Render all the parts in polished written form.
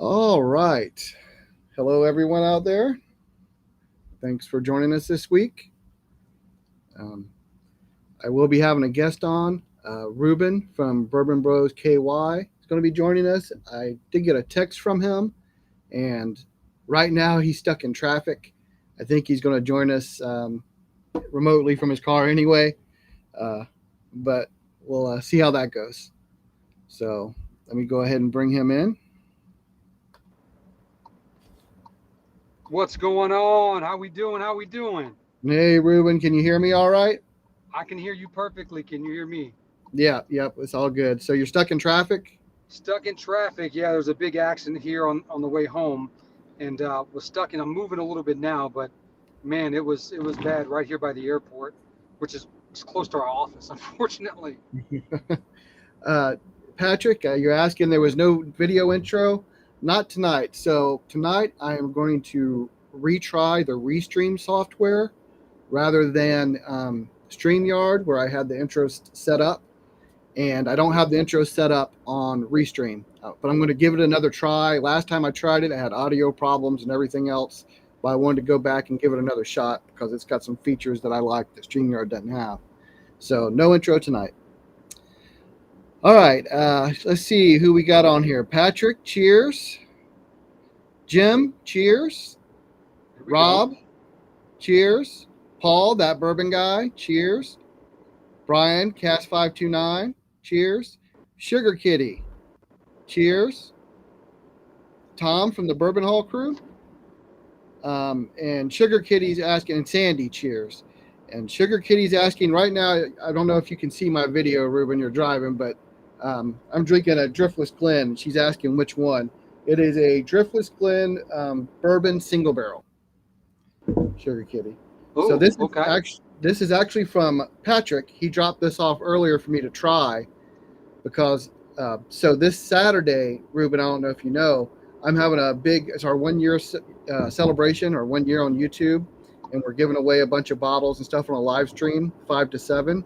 All right. Hello, everyone out there. Thanks for joining us this week. Um, I will be having a guest on, Ruben from Bourbon Bros KY. He's going to be joining us. I did get a text from him, and right now he's stuck in traffic. I think he's going to join us remotely from his car anyway, uh, but we'll see how that goes. So let me go ahead and bring him in. What's going on? How we doing? How we doing? Hey, Ruben, can you hear me all right? I can hear you perfectly. Can you hear me? Yeah, yep, it's all good. So you're stuck in traffic? Stuck in traffic. Yeah, there's a big accident here on the way home, and was stuck. And I'm moving a little bit now, but man, it was bad right here by the airport, which is it's close to our office, unfortunately. uh, Patrick, you're asking there was no video intro. Not tonight. So tonight I am going to retry the Restream software rather than StreamYard, where I had the intro set up, and I don't have the intro set up on Restream. But I'm going to give it another try. Last time I tried it, I had audio problems and everything else, but I wanted to go back and give it another shot because it's got some features that I like that StreamYard doesn't have. So no intro tonight. All right, let's see who we got on here. Patrick, cheers. Jim, cheers. Here we go. Rob, cheers. Paul, that bourbon guy, cheers. Brian, Cast529, cheers. Sugar Kitty, cheers. Tom from the Bourbon Hall crew. And Sugar Kitty's asking, and Sandy, cheers. And Sugar Kitty's asking right now, I don't know if you can see my video, Ruben, you're driving, but I'm drinking a Driftless Glen. She's asking which one. It is a Driftless Glen bourbon single barrel, Sugar Kitty. So Oh, okay. this is actually from Patrick. He dropped this off earlier for me to try because so this Saturday, Ruben, I don't know if you know, I'm having a big, it's our 1 year celebration or 1 year on YouTube, and we're giving away a bunch of bottles and stuff on a live stream, 5 to 7.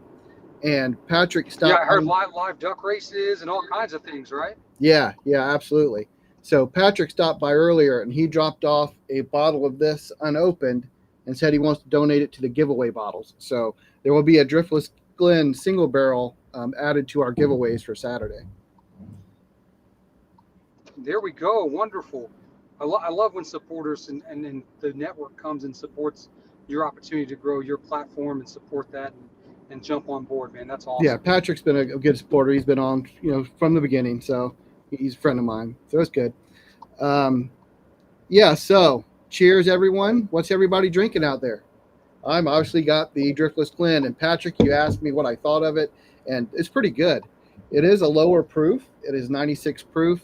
And Patrick Yeah, I stopped heard by. live duck races and all kinds of things, right? Yeah, yeah, absolutely. So Patrick stopped by earlier and he dropped off a bottle of this unopened and said he wants to donate it to the giveaway bottles. So there will be a Driftless Glen single barrel added to our giveaways for Saturday. There we go. Wonderful. I love when supporters and the network comes and supports your opportunity to grow your platform and support that and jump on board, man. That's Yeah, awesome. Patrick's been a good supporter. He's been on, from the beginning. So he's a friend of mine. So it's good. Um, yeah, so cheers, everyone. What's everybody drinking out there? I'm obviously got the Driftless Glen, and Patrick, you asked me what I thought of it, and it's pretty good. It is a lower proof. It is 96 proof,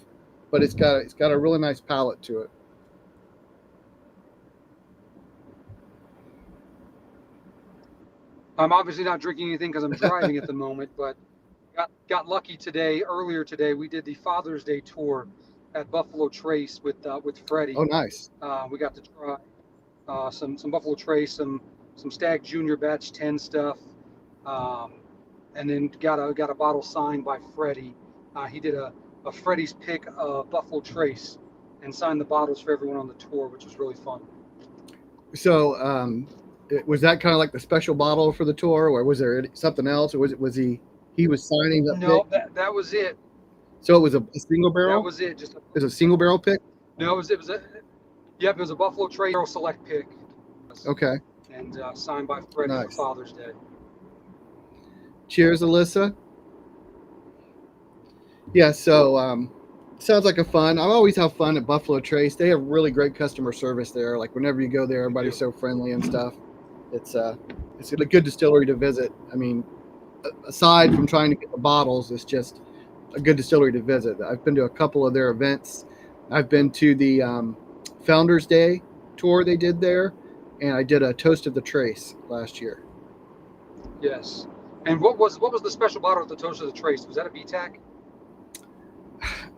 but it's got a really nice palate to it. I'm obviously not drinking anything because I'm driving at the moment, but got lucky today. Earlier today, we did the Father's Day tour at Buffalo Trace with Oh, Freddie. nice. We got to try some Buffalo Trace, some Stag Junior Batch 10 stuff, um, and then got a bottle signed by Freddie. He did a Freddie's pick Buffalo Trace and signed the bottles for everyone on the tour, which was really fun. So, was that kind of like the special bottle for the tour, or was there something else, or he was signing that pick? No, that was it. So it was a single That barrel. was it. Just It was a single barrel pick. no, it was a yep, it was a Buffalo Trace Select pick, Okay, and signed by Freddie for nice. Father's Day. Cheers, Alyssa. Yeah, so sounds like a fun. I always have fun at Buffalo Trace. They have really great customer service there. Like whenever you go there, We everybody's do. so friendly and stuff. It's it's a good distillery to visit. I mean, aside from trying to get the bottles, it's just a good distillery to visit. I've been to a couple of their events. I've been to the Founders Day tour they did there, and I did a Toast of the Trace last year. Yes. And what was the special bottle at the Toast of the Trace? Was that a BTAC?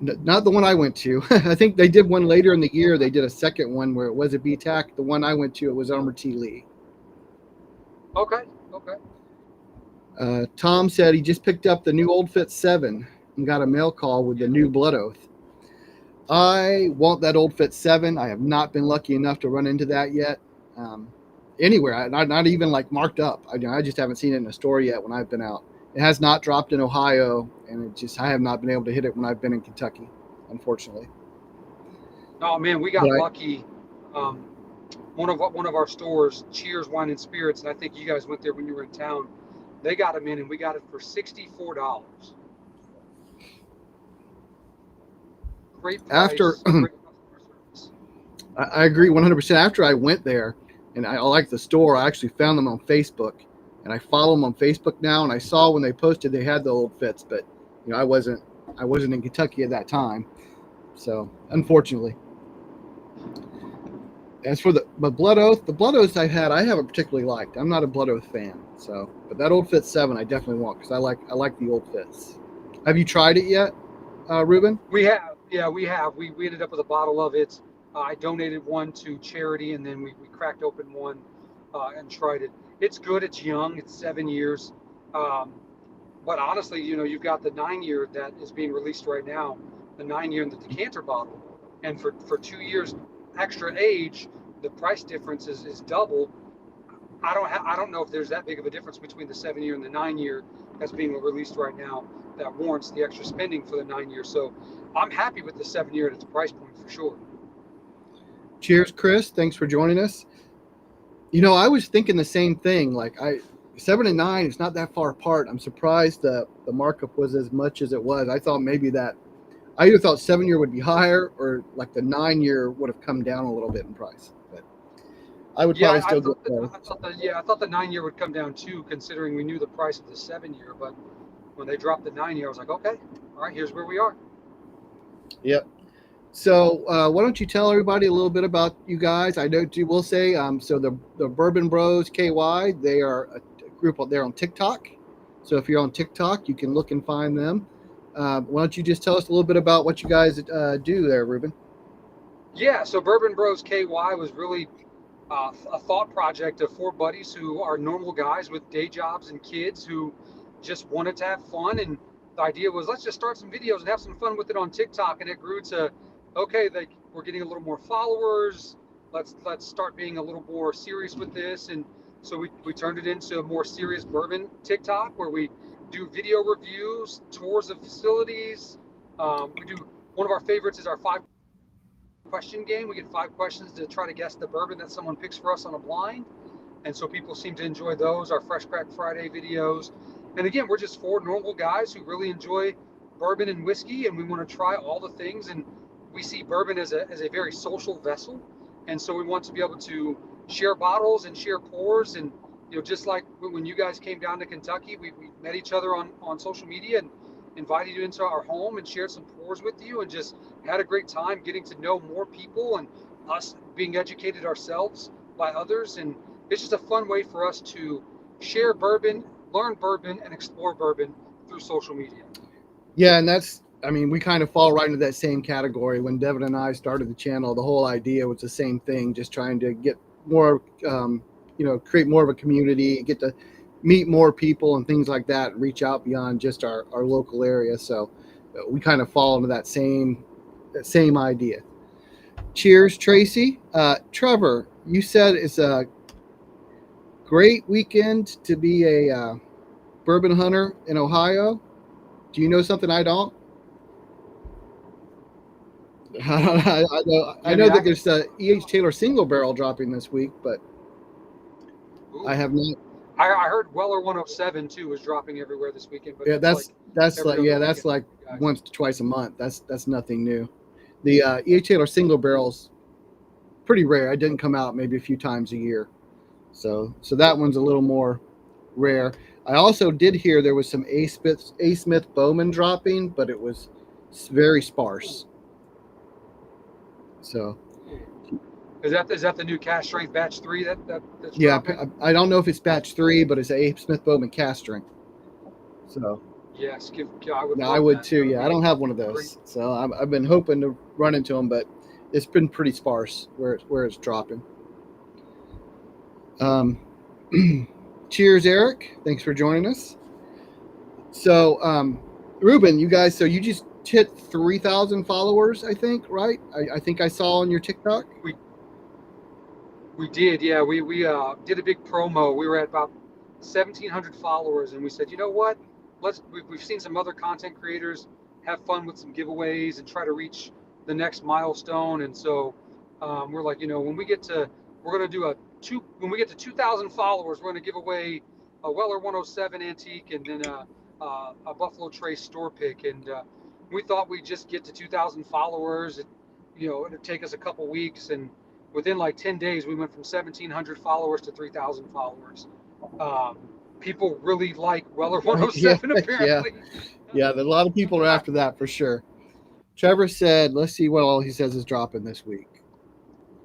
Not the one I went to. I think they did one later in the year. They did a second one where it was a BTAC. The one I went to, it was Armor T. Lee. Okay. Okay. Tom said he just picked up the new Old Fit 7 and got a mail call with the Yeah. new Blood Oath. I want that old Fit 7. I have not been lucky enough to run into that yet. Um, Anywhere, not even like marked up. I just haven't seen it in a store yet when I've been out. It has not dropped in Ohio, and I have not been able to hit it when I've been in Kentucky, unfortunately. Oh man, we got But lucky. Um, one of our stores, Cheers Wine and Spirits, and I think you guys went there when you were in town. They got them in, and we got it for $64. Great after price, great customer service. I agree 100%. After I went there and I liked the store, I actually found them on Facebook, and I follow them on Facebook now. And I saw when they posted they had the old fits, but I wasn't in Kentucky at that time, so unfortunately. As for the Blood Oath I haven't particularly liked. I'm not a Blood Oath fan, so but that old Fit 7 I definitely want because I like the old fits. Have you tried it yet, Ruben? We have, yeah, we have. We ended up with a bottle of it. I donated one to charity, and then we cracked open one and tried it. It's good. It's young. It's 7 years. Um, but honestly, you've got the 9 year that is being released right now, the 9 year in the decanter bottle, and for 2 years extra age, the price difference is double. I don't know if there's that big of a difference between the 7 year and the 9 year that's being released right now that warrants the extra spending for the 9 years. So I'm happy with the 7 year at its price point for sure. Cheers, Chris. Thanks for joining us. I was thinking the same thing. Like 7 and 9, it's not that far apart. I'm surprised the markup was as much as it was. I thought maybe that I either thought 7 year would be higher or like the 9 year would have come down a little bit in price. But I would Yeah, probably still go both. I thought the 9 year would come down too, considering we knew the price of the 7 year. But when they dropped the 9 year, I was like, okay, all right, here's where we are. Yep. So why don't you tell everybody a little bit about you guys? I know you will say so the Bourbon Bros KY, they are a group out there on TikTok. So if you're on TikTok, you can look and find them. Why don't you just tell us a little bit about what you guys do there, Ruben? Yeah, so Bourbon Bros KY was really a thought project of four buddies who are normal guys with day jobs and kids who just wanted to have fun. And the idea was, let's just start some videos and have some fun with it on TikTok. And it grew to, okay, we're getting a little more followers. Let's start being a little more serious with this. And so we turned it into a more serious bourbon TikTok where we do video reviews, tours of facilities. We do one of our favorites is our 5 question game. We get 5 questions to try to guess the bourbon that someone picks for us on a blind. And so people seem to enjoy those, our Fresh Crack Friday videos. And again, we're just four normal guys who really enjoy bourbon and whiskey, and we want to try all the things. And we see bourbon as a very social vessel. And so we want to be able to share bottles and share pours. And, just like when you guys came down to Kentucky, we met each other on social media and invited you into our home and shared some pours with you and just had a great time getting to know more people and us being educated ourselves by others. And it's just a fun way for us to share bourbon, learn bourbon, and explore bourbon through social media. Yeah, and we kind of fall right into that same category. When Devin and I started the channel, the whole idea was the same thing, just trying to get more, create more of a community, get to meet more people and things like that, and reach out beyond just our local area. So we kind of fall into that same idea. Cheers, Tracy. Trevor, you said it's a great weekend to be a bourbon hunter in Ohio. Do you know something I don't? I know that there's the E.H. Taylor single barrel dropping this week, but Ooh. I have not. I heard Weller 107 too was dropping everywhere this weekend. But Yeah, that's like guys. once to twice a month. That's nothing new. The E.H. Taylor single barrel's pretty rare. It didn't come out maybe a few times a year, so that one's a little more rare. I also did hear there was some A. Smith Bowman dropping, but it was very sparse. So Is that the new cask strength batch 3 that's yeah, dropping? I don't know if it's batch 3, but it's A. Smith Bowman cask strength. So Yes, I would. I would too. Yeah, I don't have one of those, so I've been hoping to run into them, but it's been pretty sparse where it's dropping. Cheers, Eric. Thanks for joining us. So, Ruben, you guys, so you just hit 3,000 followers, I think, right? I think I saw on your TikTok. We we did, yeah. We did a big promo. We were at about 1,700 followers, and we said, you know what? We've seen some other content creators have fun with some giveaways and try to reach the next milestone. And so we're like, when we get to, we're gonna do when we get to 2,000 followers, we're gonna give away a Weller 107 antique and then a Buffalo Trace store pick. And we thought we'd just get to 2,000 followers. It'd take us a couple weeks, and within like 10 days, we went from 1,700 followers to 3,000 followers. Um, People really like Weller Yeah, 107, yeah, apparently. yeah. A lot of people are after that for sure. Trevor said, let's see what all he says is dropping this week.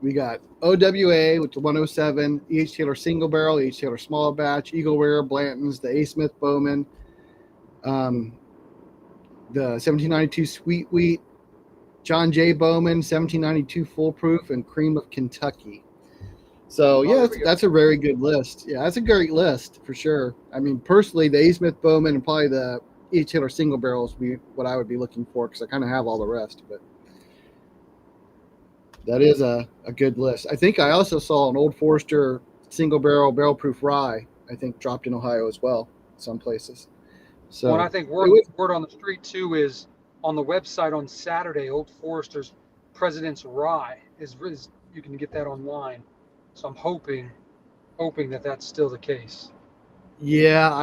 We got OWA with the 107, E.H. Taylor single barrel, E.H. Taylor small batch, Eagle Rare, Blanton's, the A. Smith Bowman, the 1792 Sweet Wheat, John J. Bowman, 1792 Foolproof, and Cream of Kentucky. So, yeah, that's a very good list. Yeah, that's a great list for sure. I mean, personally, the A. Smith Bowman and probably the E.H. Taylor single barrels would be what I would be looking for because I kind of have all the rest. But that is a good list. I think I also saw an Old Forester single barrel proof rye, I think, dropped in Ohio as well, some places. So, Well, I think word on the street too is on the website on Saturday. Old Forester's President's Rye is you can get that online. So I'm hoping that that's still the case. yeah,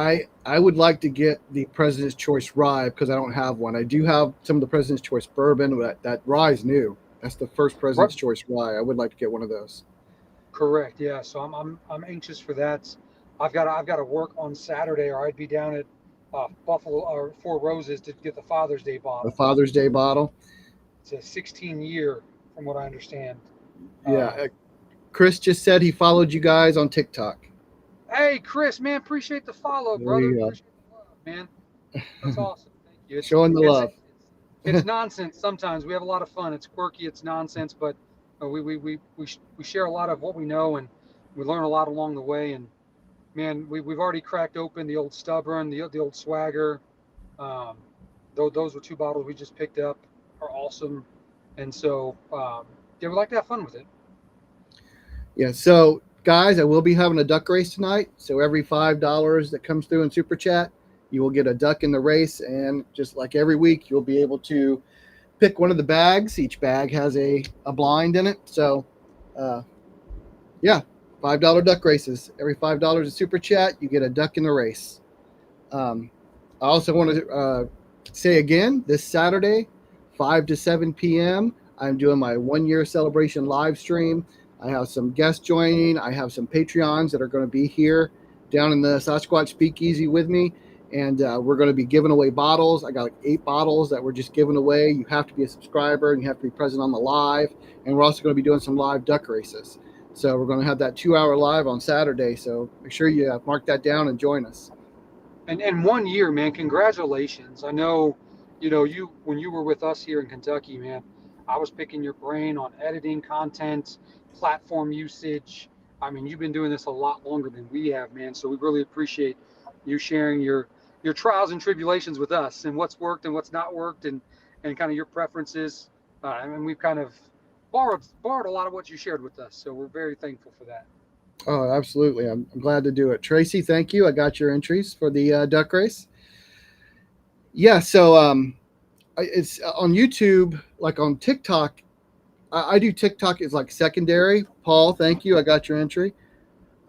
I would like to get the President's Choice rye because I don't have one. I do have some of the President's Choice bourbon. That rye is new. That's the first President's Choice rye. I would like to get one of those. Correct. Yeah. So I'm anxious for that. I've got to work on Saturday, or I'd be down at Buffalo or Four Roses to get the Father's Day The bottle. Father's Day bottle. It's a 16 year, from what I understand. Yeah. Chris just said he followed you guys on TikTok. Hey, Chris, man, appreciate the follow, There brother. you go. Appreciate the love, man. That's awesome. Thank you. Showing the love. It's nonsense sometimes. We have a lot of fun. It's quirky. It's nonsense, but we share a lot of what we know, and we learn a lot along the way. And man, we've already cracked open the old Stubborn, the old Swagger. Um, those were two bottles we just picked up. Are awesome, and so yeah, we like to have fun with it. Yeah. So, guys, I will be having a duck race tonight. So every $5 that comes through in Super Chat, you will get a duck in the race. And just like every week, you'll be able to pick one of the bags. Each bag has a blind in it. So, yeah, $5 duck races. Every $5 of Super Chat, you get a duck in the race. I also want to say again, this Saturday, 5 to 7 p.m., I'm doing my 1-year celebration live stream. I have some guests joining. I have some Patreons that are going to be here down in the Sasquatch Speakeasy with me. And we're going to be giving away bottles. I got like 8 bottles that we're just giving away. You have to be a subscriber and you have to be present on the live. And we're also going to be doing some live duck races. So we're going to have that 2-hour live on Saturday. So make sure you mark that down and join us. And 1 year, man, congratulations. I know, you when you were with us here in Kentucky, man, I was picking your brain on editing content, platform usage. I mean, you've been doing this a lot longer than we have, man. So we really appreciate you sharing your trials and tribulations with us and what's worked and what's not worked and kind of your preferences. And we've kind of borrowed a lot of what you shared with us. So we're very thankful for that. Oh, absolutely. I'm glad to do it. Tracy, thank you. I got your entries for the duck race. Yeah, so it's on YouTube, like on TikTok. I do TikTok is like secondary. Paul, thank you. I got your entry.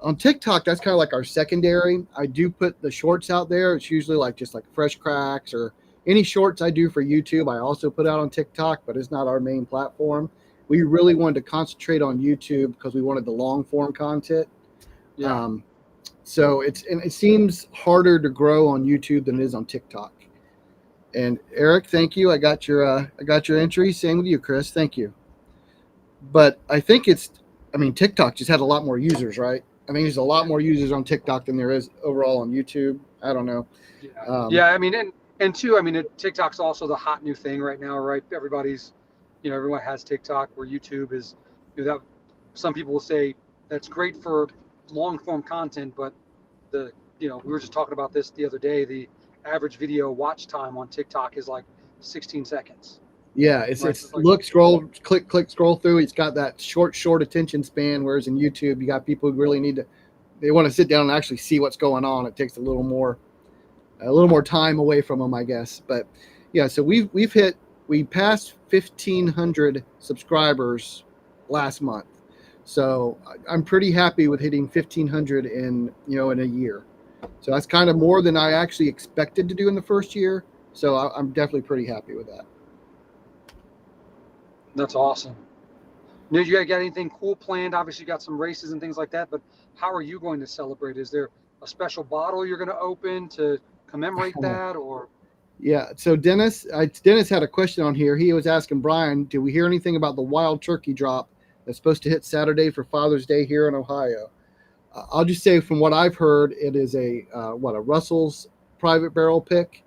On TikTok, that's kind of like our secondary. I do put the shorts out there. It's usually like just like fresh cracks or any shorts I do for YouTube. I also put out on TikTok, but it's not our main platform. We really wanted to concentrate on YouTube because we wanted the long form content. Yeah. So it seems harder to grow on YouTube than it is on TikTok. And Eric, thank you. I got your entry. Same with you, Chris. Thank you. But I think TikTok just had a lot more users, right? I mean, there's a lot more users on TikTok than there is overall on YouTube. I don't know. Yeah. I mean, and two, I mean, TikTok's also the hot new thing right now, right? Everyone has TikTok, where YouTube is, that some people will say that's great for long form content, but we were just talking about this the other day. The average video watch time on TikTok is like 16 seconds. Yeah, Right? it's It's like, look, scroll, click, scroll through. It's got that short attention span. Whereas in YouTube, you got people who really need to, they want to sit down and actually see what's going on. It takes a little more time away from them, I guess. But yeah, so we passed 1,500 subscribers last month. So I'm pretty happy with hitting 1,500 in a year. So that's kind of more than I actually expected to do in the first year. So I'm definitely pretty happy with that. that's awesome. Did you got anything cool planned? Obviously, you got some races and things like that, but how are you going to celebrate? Is there a special bottle you're going to open to commemorate that, or? Yeah. So Dennis had a question on here. He was asking Brian, did we hear anything about the wild turkey drop that's supposed to hit Saturday for Father's Day here in Ohio? I'll just say from what I've heard, it is a Russell's private barrel pick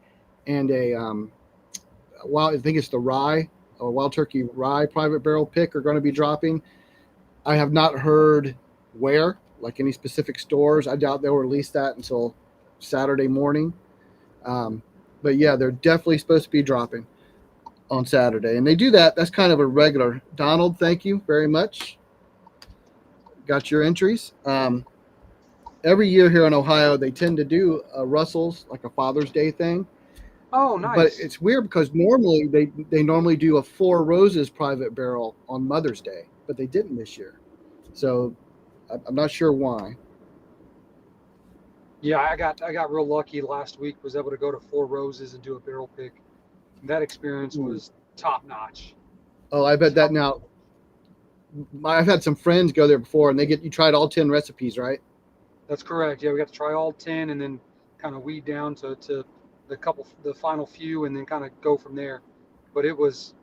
and I think it's the rye or wild turkey rye private barrel pick are going to be dropping. I have not heard where, like any specific stores. I doubt they'll release that until Saturday morning. But yeah, they're definitely supposed to be dropping on Saturday, and they do that. That's kind of a regular. Donald, thank you very much. Got your entries. Every year here in Ohio, they tend to do a Russell's, like a Father's Day thing. Oh, But nice. it's weird because normally they normally do a Four Roses private barrel on Mother's Day, but they didn't this year. So I'm not sure why. Yeah, I got real lucky last week. Was able to go to Four Roses and do a barrel pick. That experience Ooh. was top notch. Oh, I bet that Top. now. I've had some friends go there before, and you tried all 10 recipes, right? That's correct. Yeah, we got to try all 10 and then kind of weed down to the final few, and then kind of go from there. But it was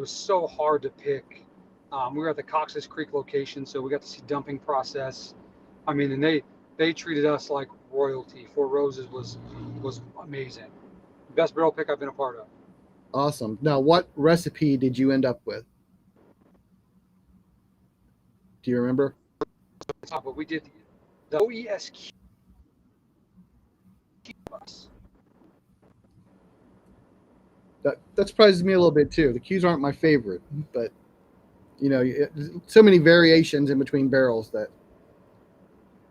so hard to pick. We were at the Cox's Creek location, so we got to see dumping process. I mean, and they treated us like royalty. Four Roses was amazing. Best barrel pick I've been a part of. Awesome. Now, what recipe did you end up with? Do you remember? But we did the OESQ. That surprises me a little bit too. The Qs aren't my favorite, but so many variations in between barrels that.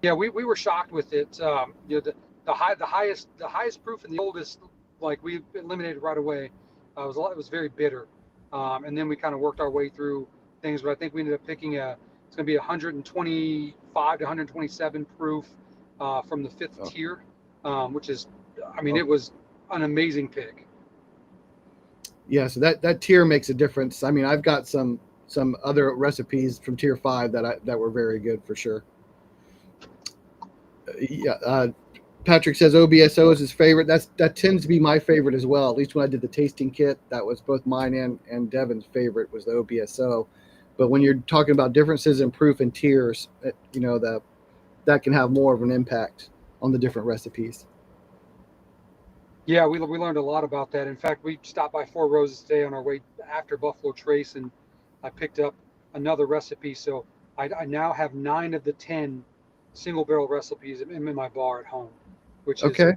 Yeah, we were shocked with it. The highest proof and the oldest, like we eliminated right away. It was very bitter, and then we kind of worked our way through things. But I think we ended up picking it's going to be 125 to 127 proof from the fifth Oh, tier, which is, I mean, oh. it was an amazing pick. Yeah, so that tier makes a difference. I mean, I've got some other recipes from tier 5 that were very good for sure. Yeah, Patrick says OBSO is his favorite. That tends to be my favorite as well. At least when I did the tasting kit, that was both mine and Devin's favorite was the OBSO. But when you're talking about differences in proof and tiers, that can have more of an impact on the different recipes. Yeah, we learned a lot about that. In fact, we stopped by Four Roses today on our way after Buffalo Trace, and I picked up another recipe. So I now have 9 of the 10 single barrel recipes in my bar at home, which is, Okay.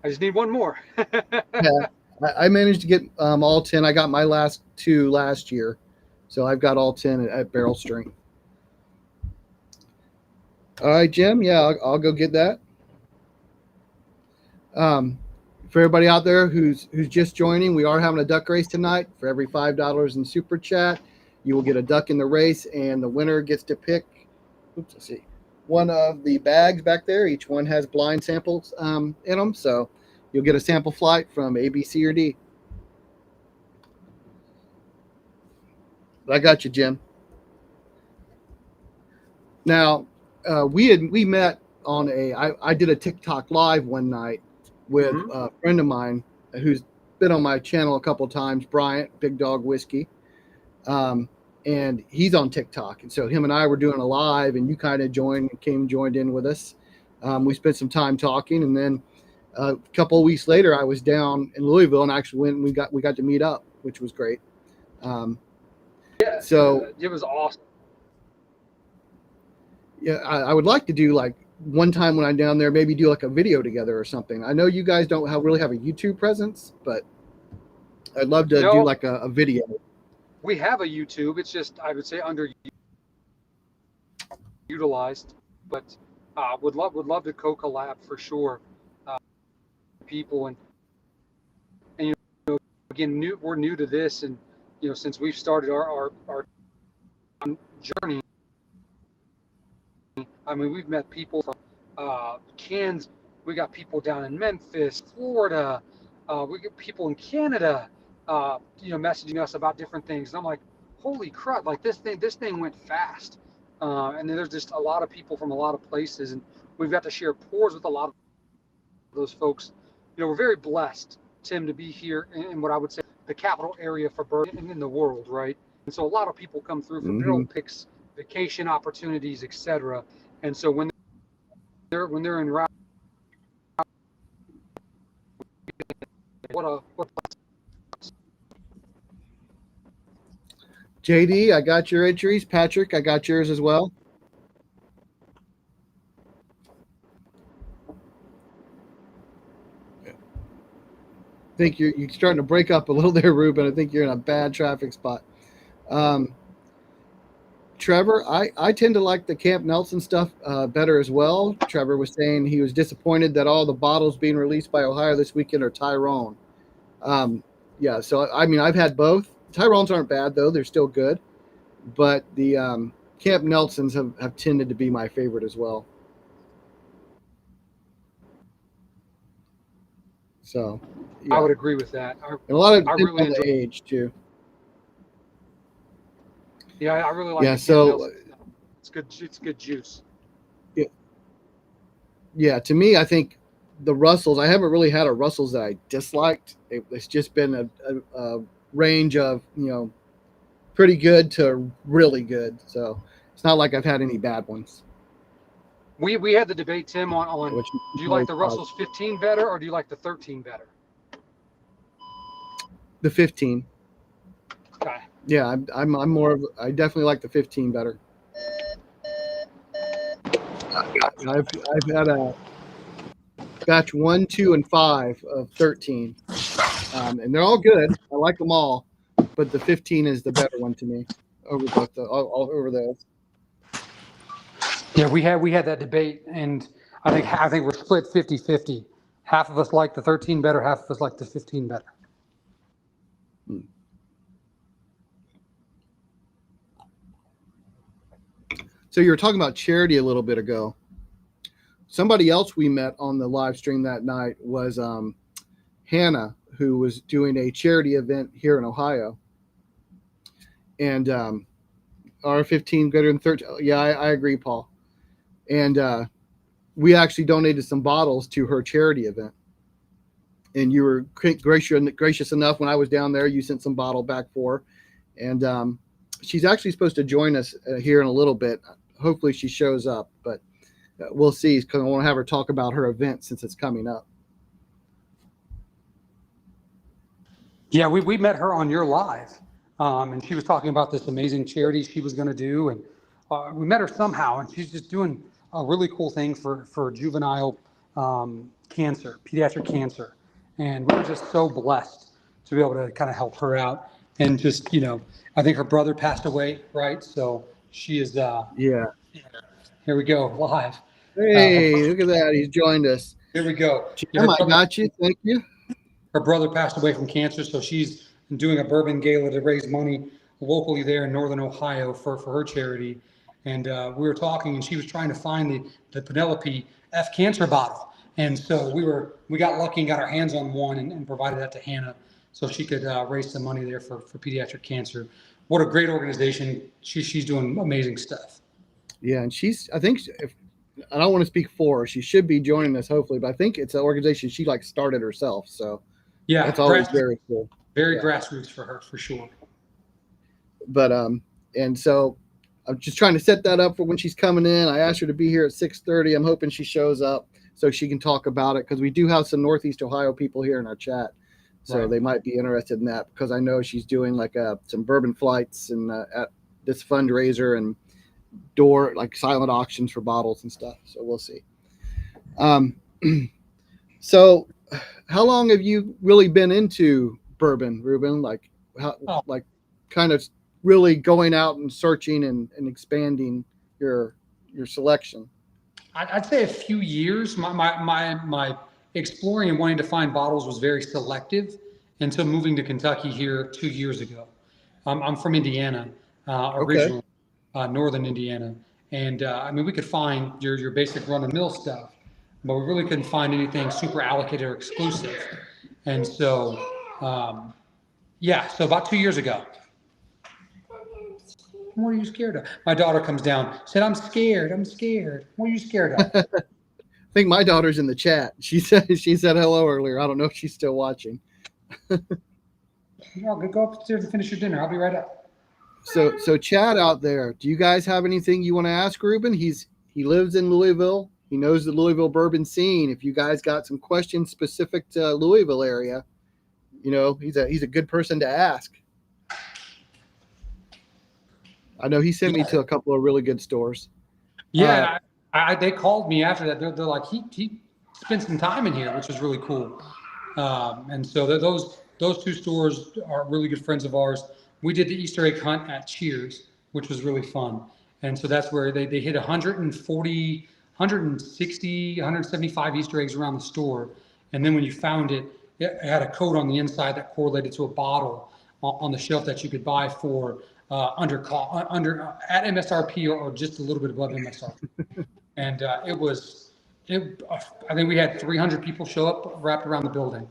I just need one more. Yeah, I managed to get all 10. I got my last 2 last year, so I've got all 10 at barrel strength. All right, Jim. Yeah, I'll go get that. Um, for everybody out there who's just joining, we are having a duck race tonight. For every $5 in super chat, you will get a duck in the race, and the winner gets to pick. Oops, let's see. One of the bags back there. Each one has blind samples in them, so you'll get a sample flight from A, B, C, or D. But I got you, Jim. Now, we met on I did a TikTok live one night with Mhm. a friend of mine who's been on my channel a couple of times, Bryant, Big Dog Whiskey. Um, and he's on TikTok. And so him and I were doing a joined in with us. We spent some time talking, and then a couple of weeks later, I was down in Louisville and actually went and we got to meet up, which was great. Um, Yeah, so it was awesome. yeah, I would like to do like one time when I'm down there, maybe do like a video together or something. I know you guys don't really have a YouTube presence, but I'd love to do No, like a video. we have a YouTube. It's just, I would say, underutilized, but would love to co-collab for sure. Uh, People and again, we're new to this, and since we've started our journey, I mean, we've met people from Kansas. We got people down in Memphis, Florida. We get people in Canada, messaging us about different things. And I'm like, holy crap! Like this thing went fast. And then there's just a lot of people from a lot of places, and we've got to share pours with a lot of those folks. We're very blessed, Tim, to be here in what I would say the capital area for bourbon in the world, right? And so a lot of people come through for Hmm. barrel picks, vacation opportunities, etc. And so when they're in route, what JD, I got your entries. Patrick, I got yours as well. I think you're starting to break up a little there, Ruben. I think you're in a bad traffic spot. Um, Trevor, I tend to like the Camp Nelson stuff better as well. Trevor was saying he was disappointed that all the bottles being released by Ohio this weekend are Tyrone. Um, yeah, so I mean, I've had both. Tyrones aren't bad though; they're still good. But the Camp Nelsons have tended to be my favorite as well. So, I yeah, would agree with that. and a lot of it I depends really on enjoy. the age too. Yeah, I really like Yeah, the Camp so Nelson stuff. It's good. It's good juice. yeah, yeah, to me, I think the Russells. I haven't really had a Russells that I disliked. It's just been a range of pretty good to really good. So it's not like I've had any bad ones, We had the debate, Tim, on which do is you like always the positive. Russell's 15 better or do you like the 13 better? The 15. Okay. Yeah, I'm more of I definitely like the 15 better. I've had a batch 1, 2, and 5 of 13, and they're all good. I like them all, but the 15 is the better one to me over both all over those. Yeah, we had that debate, and I think we're split 50-50. Half of us like the 13 better, half of us like the 15 better. Hmm. So you were talking about charity a little bit ago. Somebody else we met on the live stream that night was Hannah, who was doing a charity event here in Ohio, and R15 greater than 13. Yeah, I agree, Paul. And we actually donated some bottles to her charity event. And you were gracious enough when I was down there. You sent some bottle back for her. And she's actually supposed to join us here in a little bit. Hopefully she shows up, but we'll see because I want to have her talk about her event since it's coming up. Yeah, we met her on your live, and she was talking about this amazing charity she was going to do, and we met her somehow, and she's just doing a really cool thing for juvenile cancer, pediatric cancer, and we were just so blessed to be able to kind of help her out, and just I think her brother passed away, right? So she is Yeah. here we go live. Hey, look at that. He's joined us. Here we go. Yeah, Jim, I got you. Thank you. her brother passed away from cancer, so she's doing a bourbon gala to raise money locally there in Northern Ohio for her charity. And we were talking, and she was trying to find the Penelope F cancer bottle. And so we got lucky and got our hands on one and provided that to Hannah so she could raise some money there for pediatric cancer. What a great organization. She's doing amazing stuff. Yeah, and I think if I don't want to speak for her, she should be joining us hopefully, but I think it's an organization she like started herself. So Yeah, that's always very cool. very Yeah. grassroots for her, for sure. But and so I'm just trying to set that up for when she's coming in. I asked her to be here at 6:30. I'm hoping she shows up so she can talk about it because we do have some Northeast Ohio people here in our chat, so Right. they might be interested in that because I know she's doing like some bourbon flights and at this fundraiser and door like silent auctions for bottles and stuff. So we'll see. So how long have you really been into bourbon, Ruben? Like how, Oh, like kind of really going out and searching and expanding your selection. I'd say a few years. My exploring and wanting to find bottles was very selective until moving to Kentucky here 2 years ago. I'm from Indiana Okay. originally, northern Indiana, and I mean we could find your basic run of mill stuff, but we really couldn't find anything super allocated or exclusive. And so, yeah, so about 2 years ago. What are you scared of? My daughter comes down, said, I'm scared. I'm scared. What are you scared of? I think my daughter's in the chat. She said hello earlier. I don't know if she's still watching. Well, go upstairs and finish your dinner. I'll be right up. So Chad out there, do you guys have anything you want to ask Ruben? He lives in Louisville. He knows the Louisville bourbon scene. If you guys got some questions specific to Louisville area, he's a good person to ask. I know he sent me to a couple of really good stores. Yeah, they called me after that. They're like, he spent some time in here, which was really cool. And so those two stores are really good friends of ours. We did the Easter egg hunt at Cheers, which was really fun. And so that's where they hit 140, 160, 175 Easter eggs around the store. And then when you found it, it had a code on the inside that correlated to a bottle on the shelf that you could buy for under at MSRP or just a little bit above MSRP. And I think we had 300 people show up wrapped around the building.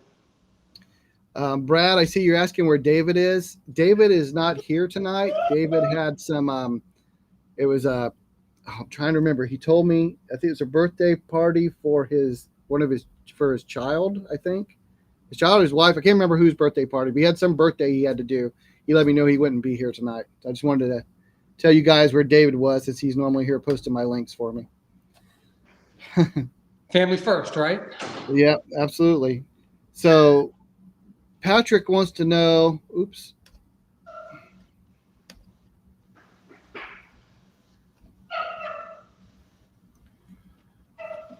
Brad, I see you're asking where David is. David is not here tonight. David had some. It was I'm trying to remember. He told me I think it was a birthday party for his child. I think his child or his wife. I can't remember whose birthday party. But he had some birthday he had to do. He let me know he wouldn't be here tonight. So I just wanted to tell you guys where David was, since he's normally here posting my links for me. Family first, right? Yeah, absolutely. So Patrick wants to know. Oops.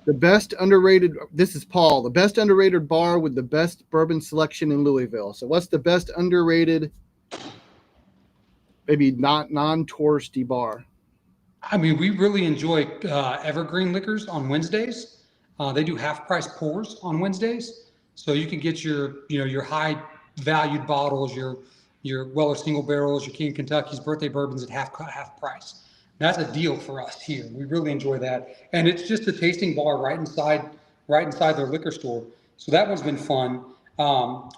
The best underrated. This is Paul. The best underrated bar with the best bourbon selection in Louisville. So what's the best underrated, maybe not non-touristy bar? I mean, we really enjoy Evergreen Liquors on Wednesdays. They do half price pours on Wednesdays, so you can get your high valued bottles, your Weller single barrels, your King Kentucky's birthday bourbons at half price. That's a deal for us here. We really enjoy that, and it's just a tasting bar right inside their liquor store. So that one's been fun.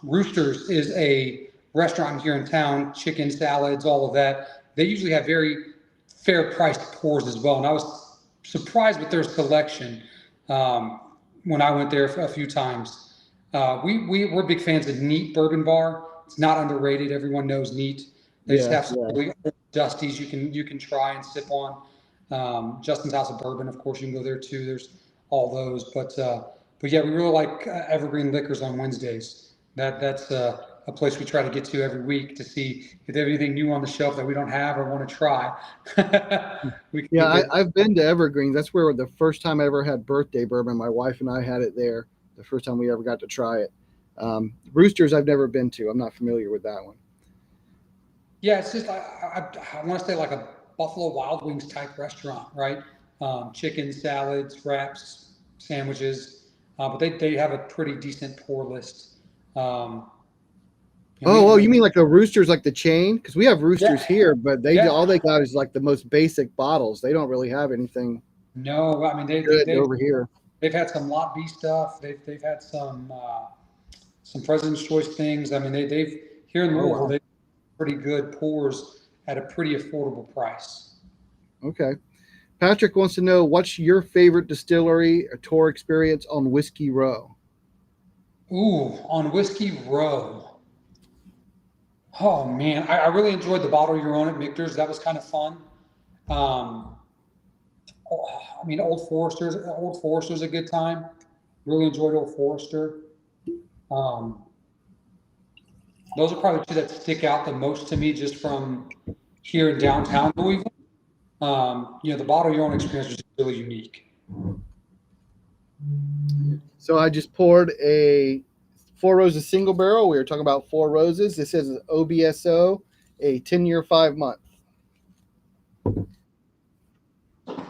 Roosters is a restaurant here in town, chicken salads, all of that. They usually have very fair priced pours as well. And I was surprised with their selection when I went there a few times. We're big fans of Neat Bourbon Bar. It's not underrated. Everyone knows Neat. They just have some really old Dusties you can try and sip on. Justin's House of Bourbon, of course, you can go there too. There's all those, but yeah, we really like Evergreen Liquors on Wednesdays. That's a place we try to get to every week to see if there's anything new on the shelf that we don't have or want to try. I've been to Evergreen. That's where the first time I ever had birthday bourbon, my wife and I had it there. The first time we ever got to try it. Roosters, I've never been to. I'm not familiar with that one. Yeah, it's just I want to say like a Buffalo Wild Wings type restaurant, right? Chicken, salads, wraps, sandwiches, but they have a pretty decent pour list. You mean like the Roosters, like the chain? Because we have Roosters here, but all they got is like the most basic bottles. They don't really have anything. No, I mean they over here. They've had some Lot B stuff. They've had some President's Choice things. I mean they've here in Louisville they've pretty good pours at a pretty affordable price. Okay. Patrick wants to know, what's your favorite distillery or tour experience on Whiskey Row? Ooh, on Whiskey Row. Oh man, I really enjoyed the Bottle Your Own at Michter's. That was kind of fun. I mean, Old Forester's a good time. Really enjoyed Old Forester. Those are probably two that stick out the most to me just from here in downtown Louisville. The Bottle Your Own experience was really unique. So I just poured a Four Roses single barrel. We were talking about Four Roses. This is OBSO, a 10-year, 5-month.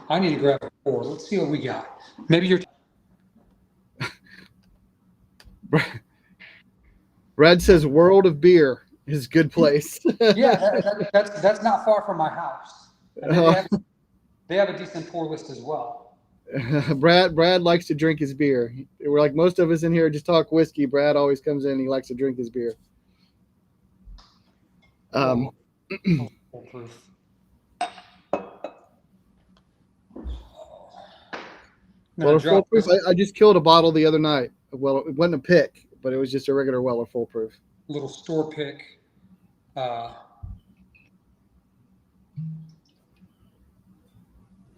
I need to grab a pour. Let's see what we got. Maybe you're. Brad says World of Beer is a good place. Yeah, that's not far from my house. And they have a decent pour list as well. Brad likes to drink his beer. We're like most of us in here just talk whiskey. Brad always comes in and he likes to drink his beer. Foolproof. Weller Foolproof. I just killed a bottle the other night. Well, it wasn't a pick, but it was just a regular Weller Foolproof. Little store pick.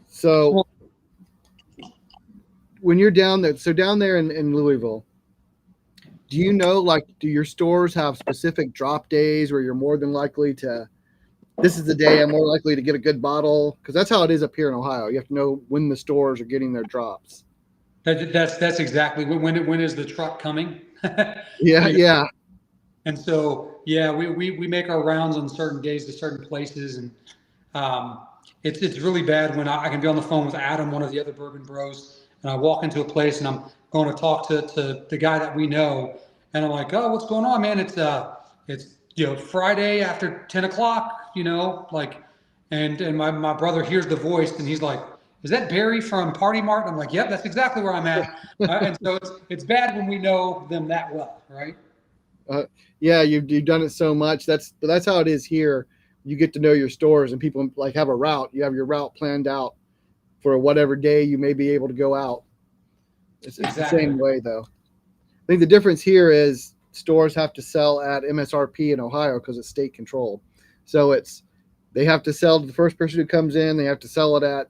So when you're down there, down there in Louisville, do you know, like, do your stores have specific drop days where you're more than likely to, this is the day I'm more likely to get a good bottle? Because that's how it is up here in Ohio. You have to know when the stores are getting their drops. That's exactly when is the truck coming? Yeah. And so, yeah, we make our rounds on certain days to certain places, and it's really bad when I can be on the phone with Adam, one of the other Bourbon Bros, and I walk into a place and I'm going to talk to the guy that we know, and I'm like, oh, what's going on, man? It's Friday after 10 o'clock, like, and my brother hears the voice and he's like, is that Barry from Party Mart? I'm like, yep, that's exactly where I'm at. And so it's bad when we know them that well, right? Yeah, you've done it so much. That's how it is here. You get to know your stores, and people like have a route. You have your route planned out for whatever day you may be able to go out. It's the same way, though. I think the difference here is stores have to sell at MSRP in Ohio because it's state controlled. So they have to sell to the first person who comes in. They have to sell it at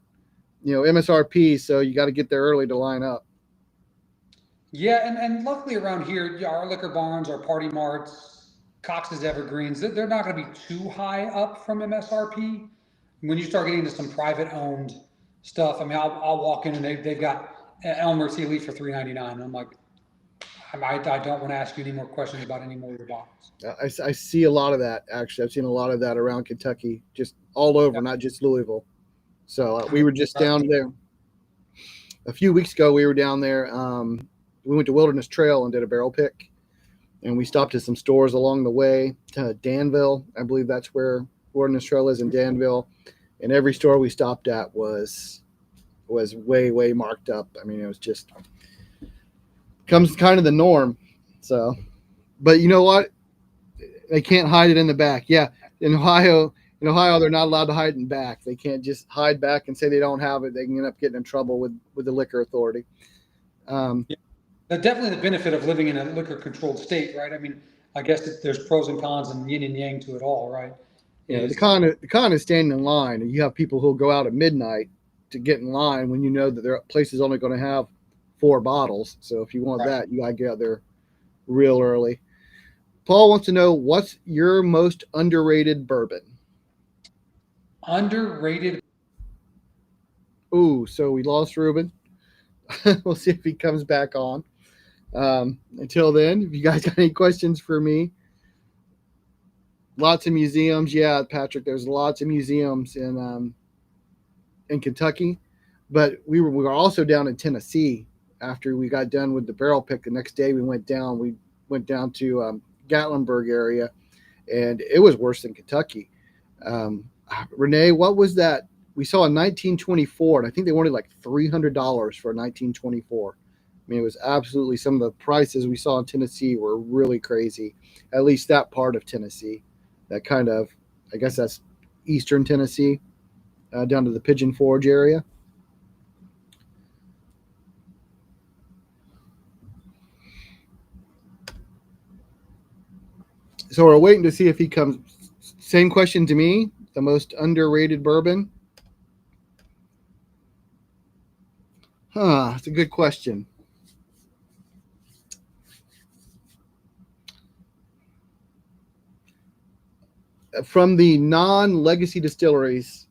MSRP. So you got to get there early to line up. Yeah, and luckily around here, our liquor barns, our Party Marts, Cox's Evergreens, they're not going to be too high up from MSRP. When you start getting into some private owned stuff, I mean, I'll walk in and they've got Elmer Tea Leaf for $3.99, and I'm like, I don't want to ask you any more questions about any more of your bottles. I see a lot of that, actually. I've seen a lot of that around Kentucky, just all over, not just Louisville. So we were just down there. A few weeks ago, we were down there. We went to Wilderness Trail and did a barrel pick, and we stopped at some stores along the way to Danville. I believe that's where Wilderness Trail is, in Danville. And every store we stopped at was way marked up. I mean, it was just comes kind of the norm. So, but you know what? They can't hide it in the back. Yeah, in Ohio, they're not allowed to hide in back. They can't just hide back and say they don't have it. They can end up getting in trouble with the liquor authority. Yeah. Definitely the benefit of living in a liquor controlled state, right? I mean, I guess there's pros and cons and yin and yang to it all, right? Yeah, the con is standing in line, and you have people who'll go out at midnight to get in line when you know that their place is only going to have 4 bottles. So if you want that, you got to get out there real early. Paul wants to know, what's your most underrated bourbon? Underrated. Ooh, so we lost Ruben. We'll see if he comes back on. Until then, if you guys got any questions for me, lots of museums. Yeah, Patrick, there's lots of museums in Kentucky, but we were also down in Tennessee after we got done with the barrel pick. The next day we went down to Gatlinburg area, and it was worse than Kentucky. Renee, what was that? We saw a 1924, and I think they wanted like $300 for a 1924. I mean, it was absolutely, some of the prices we saw in Tennessee were really crazy. At least that part of Tennessee, that kind of, I guess that's eastern Tennessee, down to the Pigeon Forge area. So we're waiting to see if he comes. Same question to me, the most underrated bourbon. That's a good question. From the non-legacy distilleries,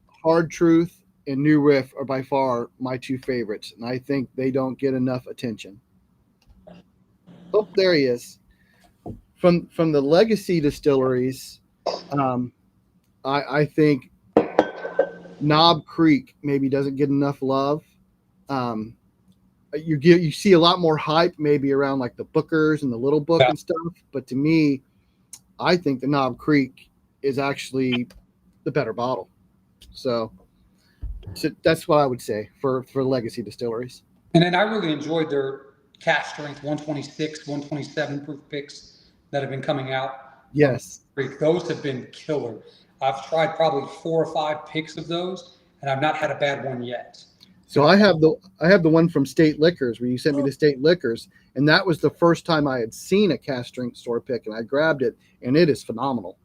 Hard Truth and New Riff are by far my 2 favorites, and I think they don't get enough attention. Oh, there he is. From the legacy distilleries, I think Knob Creek maybe doesn't get enough love. Um, you see a lot more hype maybe around like the Bookers and the Little Book Yeah. and stuff, but to me, I think the Knob Creek is actually the better bottle. So, that's what I would say for legacy distilleries. And then I really enjoyed their cask strength 126, 127 proof picks that have been coming out from Yes. Creek. Those have been killer. I've tried probably 4 or 5 picks of those, and I've not had a bad one yet. So I have the one from State Liquors where you sent me to State Liquors, and that was the first time I had seen a cask strength store pick, and I grabbed it, and it is phenomenal.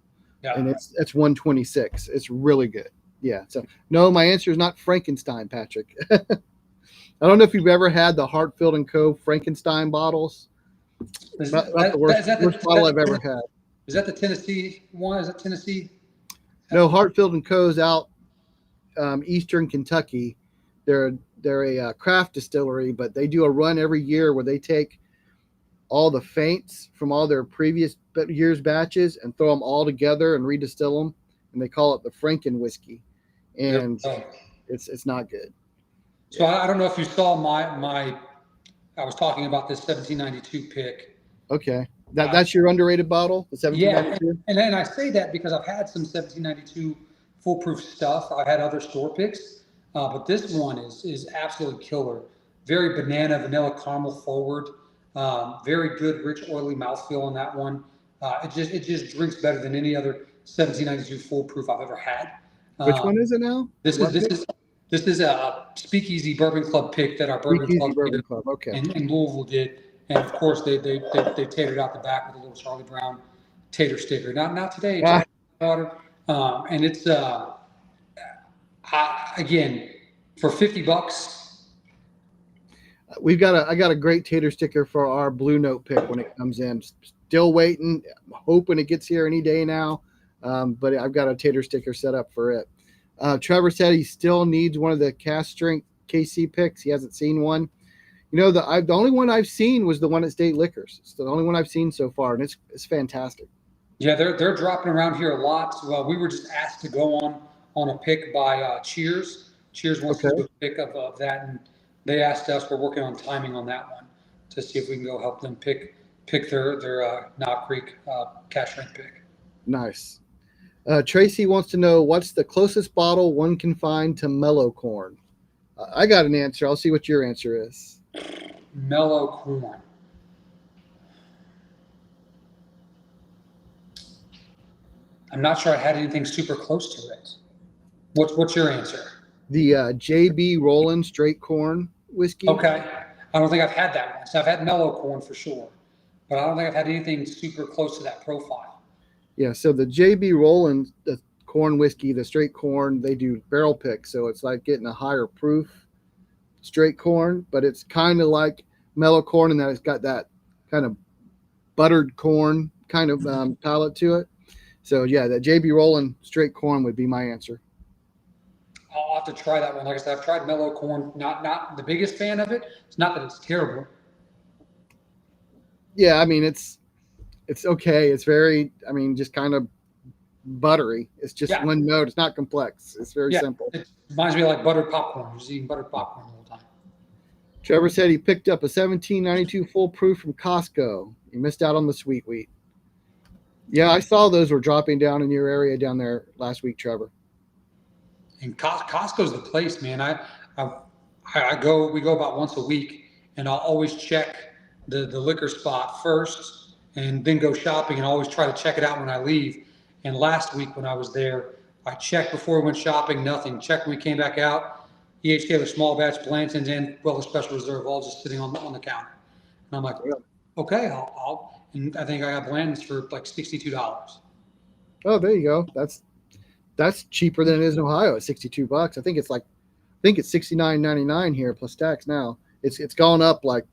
Yeah. And it's 126. It's really good. Yeah. So no, my answer is not Frankenstein, Patrick. I don't know if you've ever had the Hartfield and Co. Frankenstein bottles. Not the worst bottle I've ever had. Is that the Tennessee one? Is that Tennessee? No, Hartfield and Co.'s out eastern Kentucky. They're a craft distillery, but they do a run every year where they take all the faints from all their previous year's batches and throw them all together and redistill them, and they call it the Franken whiskey, and it's not good. So I don't know if you saw my I was talking about this 1792 pick. Okay, that's your underrated bottle, the 1792. Yeah, and then I say that because I've had some 1792 foolproof stuff. I've had other store picks, but this one is absolutely killer. Very banana, vanilla, caramel forward. Very good, rich, oily mouthfeel on that one. It just drinks better than any other 1792 foolproof I've ever had. Which one is it now? This is a Speakeasy Bourbon Club pick that our Bourbon Club okay. in Louisville did, and of course they tatered out the back with a little Charlie Brown tater sticker. Not today, water. And it's again for $50. I got a great tater sticker for our Blue Note pick when it comes in. Still waiting, hoping it gets here any day now. But I've got a tater sticker set up for it. Trevor said he still needs one of the cask strength KC picks. He hasn't seen one. You know, the only one I've seen was the one at State Liquors. It's the only one I've seen so far, and it's fantastic. Yeah, they're dropping around here a lot. So, we were just asked to go on a pick by Cheers. Cheers wants to do a pick of that, and they asked us. We're working on timing on that one to see if we can go help them pick their Knob Creek cask strength pick. Nice. Tracy wants to know what's the closest bottle one can find to mellow corn. I got an answer. I'll see what your answer is. Mellow corn. I'm not sure I had anything super close to it. What's your answer? The JB Roland straight corn whiskey. Okay. I don't think I've had that one. So I've had mellow corn for sure, but I don't think I've had anything super close to that profile. Yeah, so the JB Roland, the corn whiskey, the straight corn, they do barrel pick, so it's like getting a higher proof straight corn, but it's kind of like mellow corn in that it's got that kind of buttered corn kind of palate to it. So yeah, the JB Roland straight corn would be my answer. I'll have to try that one. Like I said, I've tried mellow corn. Not the biggest fan of it. It's not that it's terrible. Yeah, I mean it's okay. It's very, I mean, just kind of buttery. It's just one note. It's not complex. It's very simple. It reminds me of like buttered popcorn. You're just eating buttered popcorn the whole time. Trevor said he picked up a 1792 full proof from Costco. He missed out on the sweet wheat. Yeah, I saw those were dropping down in your area down there last week, Trevor. And Costco's the place, man. We go about once a week, and I'll always check the liquor spot first and then go shopping, and always try to check it out when I leave. And last week when I was there, I checked before we went shopping, nothing. Checked when we came back out. E.H. Taylor small batch, Blanton's, and Weller Special Reserve all just sitting on the counter. And I'm like, okay, and I think I got Blanton's for like $62. Oh, there you go. That's cheaper than it is in Ohio at $62. I think it's $69.99 here plus tax now. It's gone up like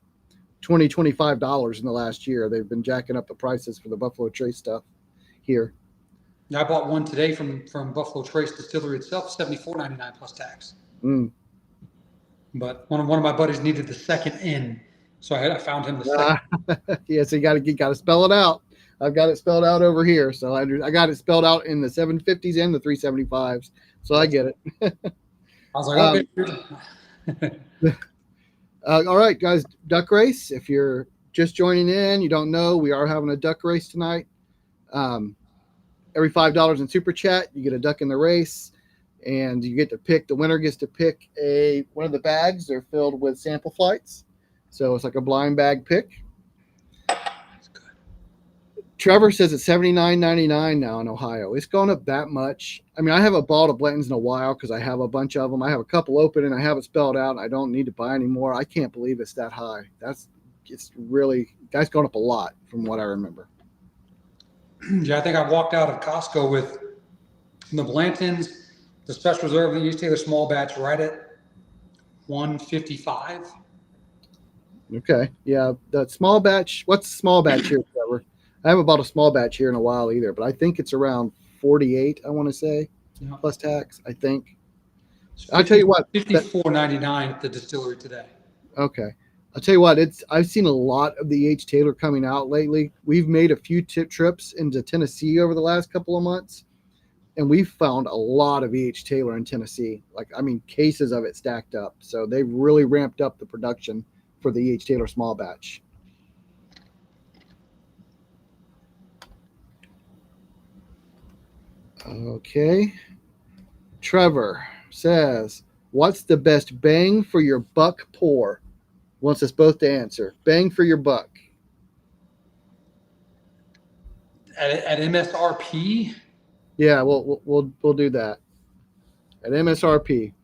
$25 in the last year. They've been jacking up the prices for the Buffalo Trace stuff here. I bought one today from Buffalo Trace Distillery itself, $74.99 plus tax. Mm. But one of my buddies needed the second in, So I found him the second. Yeah, so you got to spell it out. I've got it spelled out over here. So I got it spelled out in the 750s and the 375s. So I get it. I was like, okay. All right, guys, duck race. If you're just joining in, you don't know, we are having a duck race tonight. Every $5 in super chat, you get a duck in the race, and you get to pick. The winner gets to pick one of the bags. They're filled with sample flights, so it's like a blind bag pick. That's good. Trevor says it's $79.99 now in Ohio. It's gone up that much. I mean, I haven't bought a Blanton's in a while because I have a bunch of them. I have a couple open and I have it spelled out. And I don't need to buy any more. I can't believe it's that high. That's gone up a lot from what I remember. Yeah, I think I walked out of Costco with the Blantons, the Special Reserve, and the EST Taylor small batch right at 155. Okay. Yeah. The small batch. What's the small batch here, Trevor? I haven't bought a small batch here in a while either, but I think it's around 48, I want to say, plus tax, I think. I'll tell you what. 54.99 at the distillery today. Okay. I'll tell you what, I've seen a lot of the H. Taylor coming out lately. We've made a few trips into Tennessee over the last couple of months, and we've found a lot of H. Taylor in Tennessee. Cases of it stacked up. So they've really ramped up the production for the H. Taylor small batch. Okay. Trevor says, what's the best bang for your buck pour? Wants us both to answer. Bang for your buck. At MSRP? Yeah, we'll do that. At MSRP.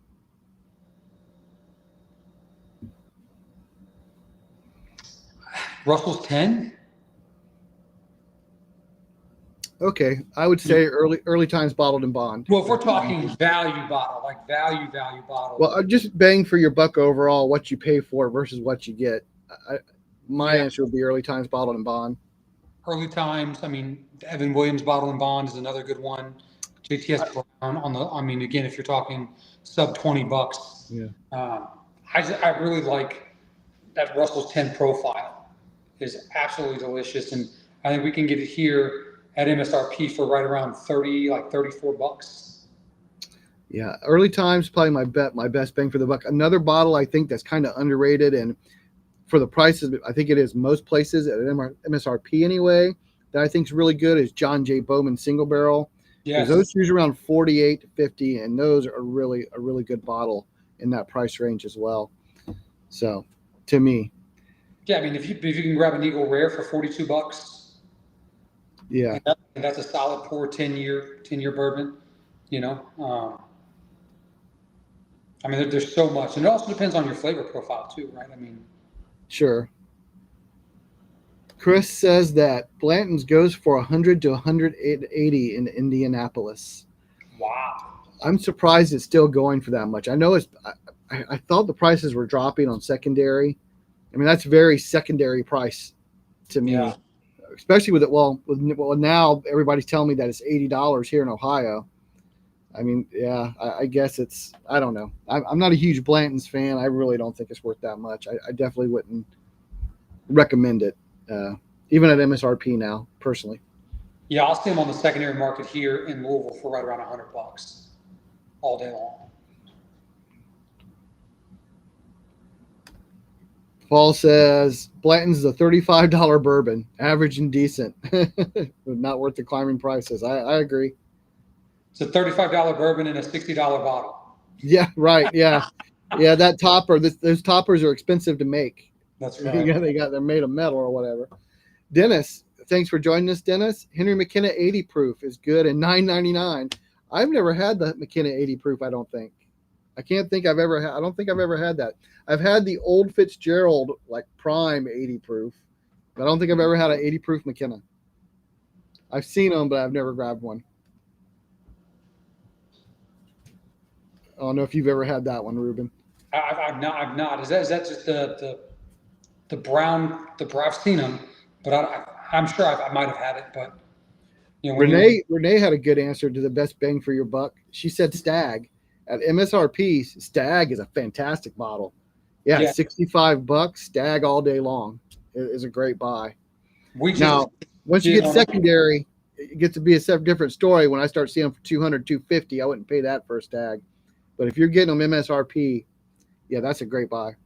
Russell's 10? Okay, I would say early times bottled in bond. Well, if we're talking value bottle, like value bottle. Well, just bang for your buck overall, what you pay for versus what you get. My answer would be early times bottled in bond. Early times, I mean, Evan Williams bottle and bond is another good one. JTS Brown again, if you're talking sub $20. Yeah. I really like that Russell's 10 profile. Is absolutely delicious, and I think we can get it here at MSRP for right around 30, like $34. Yeah, early times probably my best bang for the buck. Another bottle I think that's kind of underrated, and for the prices, I think it is most places at MSRP anyway, that I think is really good is John J. Bowman single barrel. Yeah, those usually around 48 to 50, and those are really a really good bottle in that price range as well. So, to me, yeah, I mean, if you can grab an Eagle Rare for $42. Yeah, and that's a solid pour 10-year bourbon. I mean, there's so much, and it also depends on your flavor profile too, right? I mean, sure. Chris says that Blanton's goes for 100 to 180 in Indianapolis. Wow. I'm surprised it's still going for that much. I know I thought the prices were dropping on secondary. I mean, that's very secondary price to me. Yeah. Especially with it. Well, now everybody's telling me that it's $80 here in Ohio. I mean, yeah, I guess I don't know. I'm not a huge Blanton's fan. I really don't think it's worth that much. I definitely wouldn't recommend it, even at MSRP now, personally. Yeah, I'll see them on the secondary market here in Louisville for right around $100 all day long. Paul says Blanton's is a $35 bourbon, average and decent, not worth the climbing prices. I agree. It's a $35 bourbon in a $60 bottle. Yeah, right. Yeah, yeah. That topper, those toppers are expensive to make. That's right. Yeah, they're made of metal or whatever. Dennis, thanks for joining us, Dennis. Henry McKenna 80 proof is good and $9.99. I've never had the McKenna 80 proof. I don't think. I don't think I've ever had that. I've had the old Fitzgerald like prime 80 proof, but I don't think I've ever had an 80 proof McKenna. I've seen them, but I've never grabbed one. I don't know if you've ever had that one, Ruben. I've not. Is that just the brown? I've seen them, but I'm sure I might have had it. But Renee had a good answer to the best bang for your buck. She said Stag. At MSRP, Stag is a fantastic bottle. Yeah, Yeah, $65 stag all day long is a great buy. we just Now, once you did get on secondary, it gets to be a different story. When I start seeing them for 200, 250, I wouldn't pay that for a stag. But if you're getting them MSRP, yeah, that's a great buy.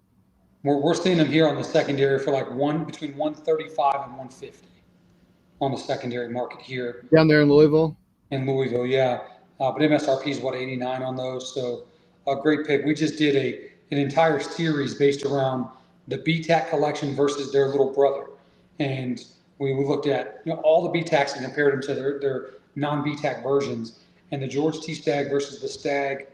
we're seeing them here on the secondary for like between 135 and 150 on the secondary market here Down there in Louisville. in Louisville. Yeah, but MSRP is what 89 on those. So a great pick. We just did an entire series based around the BTAC collection versus their little brother, and we looked at all the BTACs and compared them to their non-BTAC versions, and the George T. Stag versus the Stag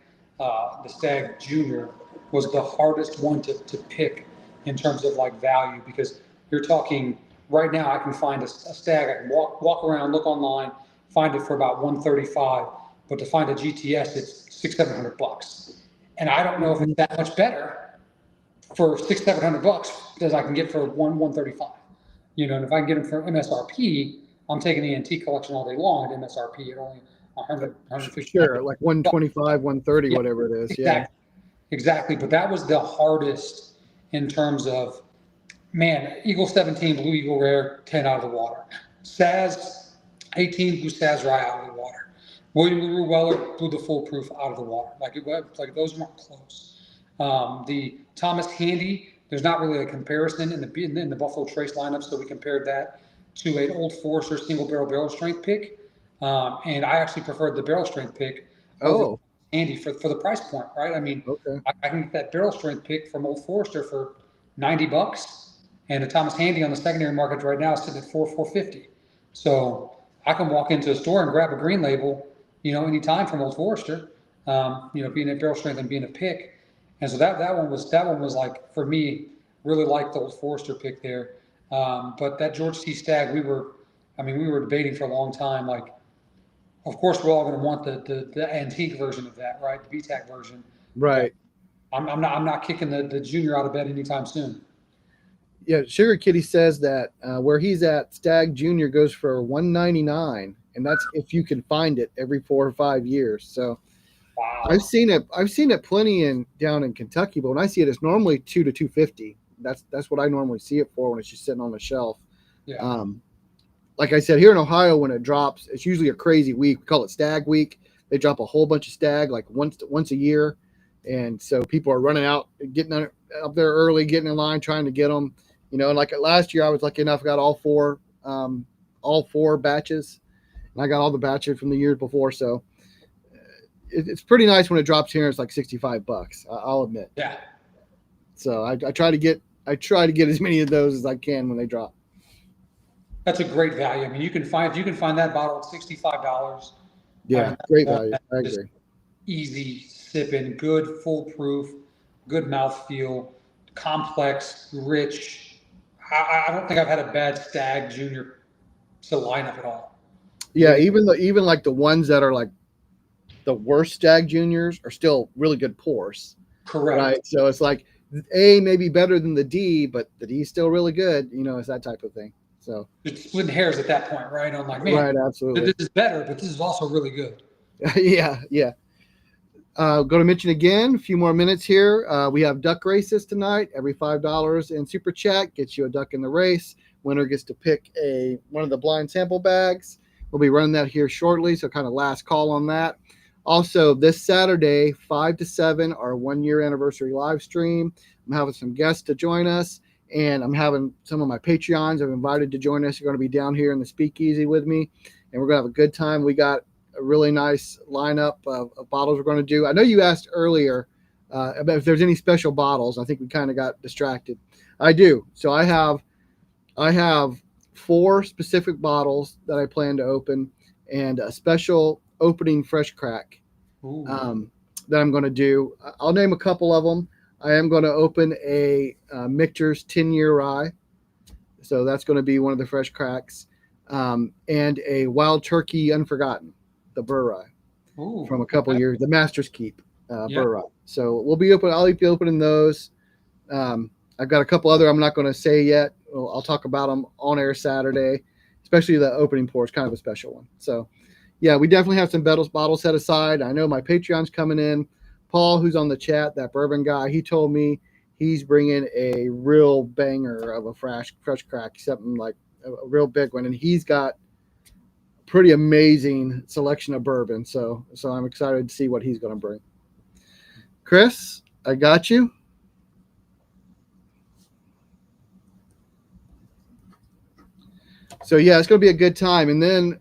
Junior was the hardest one to pick in terms of like value, because you're talking right now I can find a stag, I can walk around, look online, find it for about 135, but to find a GTS it's $600-700, and I don't know if it's that much better for $600-700 as I can get for 135. And if I can get them for MSRP, I'm taking the antique collection all day long at MSRP at only 150. Sure, like 125, 130, Yeah, whatever it is. Yeah. exactly. Exactly. But that was the hardest in terms of, man, Eagle 17, Blue Eagle Rare, 10 out of the water. Saz 18, Blue Saz Rye out of the water. William LaRue Weller blew the foolproof out of the water. Like those weren't close. The Thomas Handy, there's not really a comparison in the Buffalo Trace lineup, so we compared that to an Old Forester single barrel strength pick. And I actually preferred the barrel strength pick over Oh, Handy for the price point, right? I mean, okay. I can get that barrel strength pick from Old Forester for $90, and a Thomas Handy on the secondary market right now is sitting at $450. So I can walk into a store and grab a green label, anytime from Old Forester, being a barrel strength and being a pick. And so that one was like, for me, really liked the Old Forester pick there. But that George T. Stag, we were debating for a long time. Like, of course, we're all going to want the antique version of that, right? The BTAC version. But Right. I'm not kicking the junior out of bed anytime soon. Yeah, Sugar Kitty says that where he's at, Stag Junior goes for $199, and that's if you can find it every 4 or 5 years. So Wow. I've seen it plenty down in Kentucky, but when I see it, it's normally 2 to 250. That's what I normally see it for when it's just sitting on the shelf. Yeah. Like I said, here in Ohio, when it drops, it's usually a crazy week. We call it Stag Week. They drop a whole bunch of stag like once a year, and so people are running out, getting up there early, getting in line, trying to get them. And like last year, I was lucky enough, got all four batches, and I got all the batches from the years before. So it's pretty nice when it drops here. It's like $65. I'll admit. Yeah. So I try to get as many of those as I can when they drop. That's a great value. I mean, you can find that bottle at $65. Yeah, great value. I agree. Easy sipping, good foolproof, good mouthfeel, complex, rich. I don't think I've had a bad Stag Junior to lineup at all. Yeah, even like the ones that are like the worst Stag Juniors are still really good pours. Correct. Right. So it's like A may be better than the D, but the D is still really good. It's that type of thing. So it's splitting hairs at that point, right? I'm like, man, right, absolutely. This is better, but this is also really good. Yeah. Going to mention again, a few more minutes here. We have duck races tonight. Every $5 in Super Chat gets you a duck in the race. Winner gets to pick one of the blind sample bags. We'll be running that here shortly, so kind of last call on that. Also, this Saturday, 5 to 7, our 1-year anniversary live stream. I'm having some guests to join us, and I'm having some of my Patreons I've invited to join us. They're going to be down here in the speakeasy with me, and we're going to have a good time. We got a really nice lineup of bottles we're going to do. I know you asked earlier about if there's any special bottles. I think we kind of got distracted. I do. So I have 4 specific bottles that I plan to open, and a special opening fresh crack that I'm going to do. I'll name a couple of them. I am going to open a Michter's 10-year rye. So that's going to be one of the fresh cracks. And a Wild Turkey Unforgotten, the Burr rye from a couple years, the Master's Keep Burr rye. So I'll be opening those. I've got a couple other I'm not going to say yet. I'll talk about them on air Saturday, especially the opening pour is kind of a special one. So yeah, we definitely have some bottles set aside. I know my Patreon's coming in. Paul, who's on the chat, that bourbon guy, he told me he's bringing a real banger of a fresh crack, something like a real big one, and he's got a pretty amazing selection of bourbon. So I'm excited to see what he's going to bring. Chris, I got you. So yeah, it's going to be a good time. And then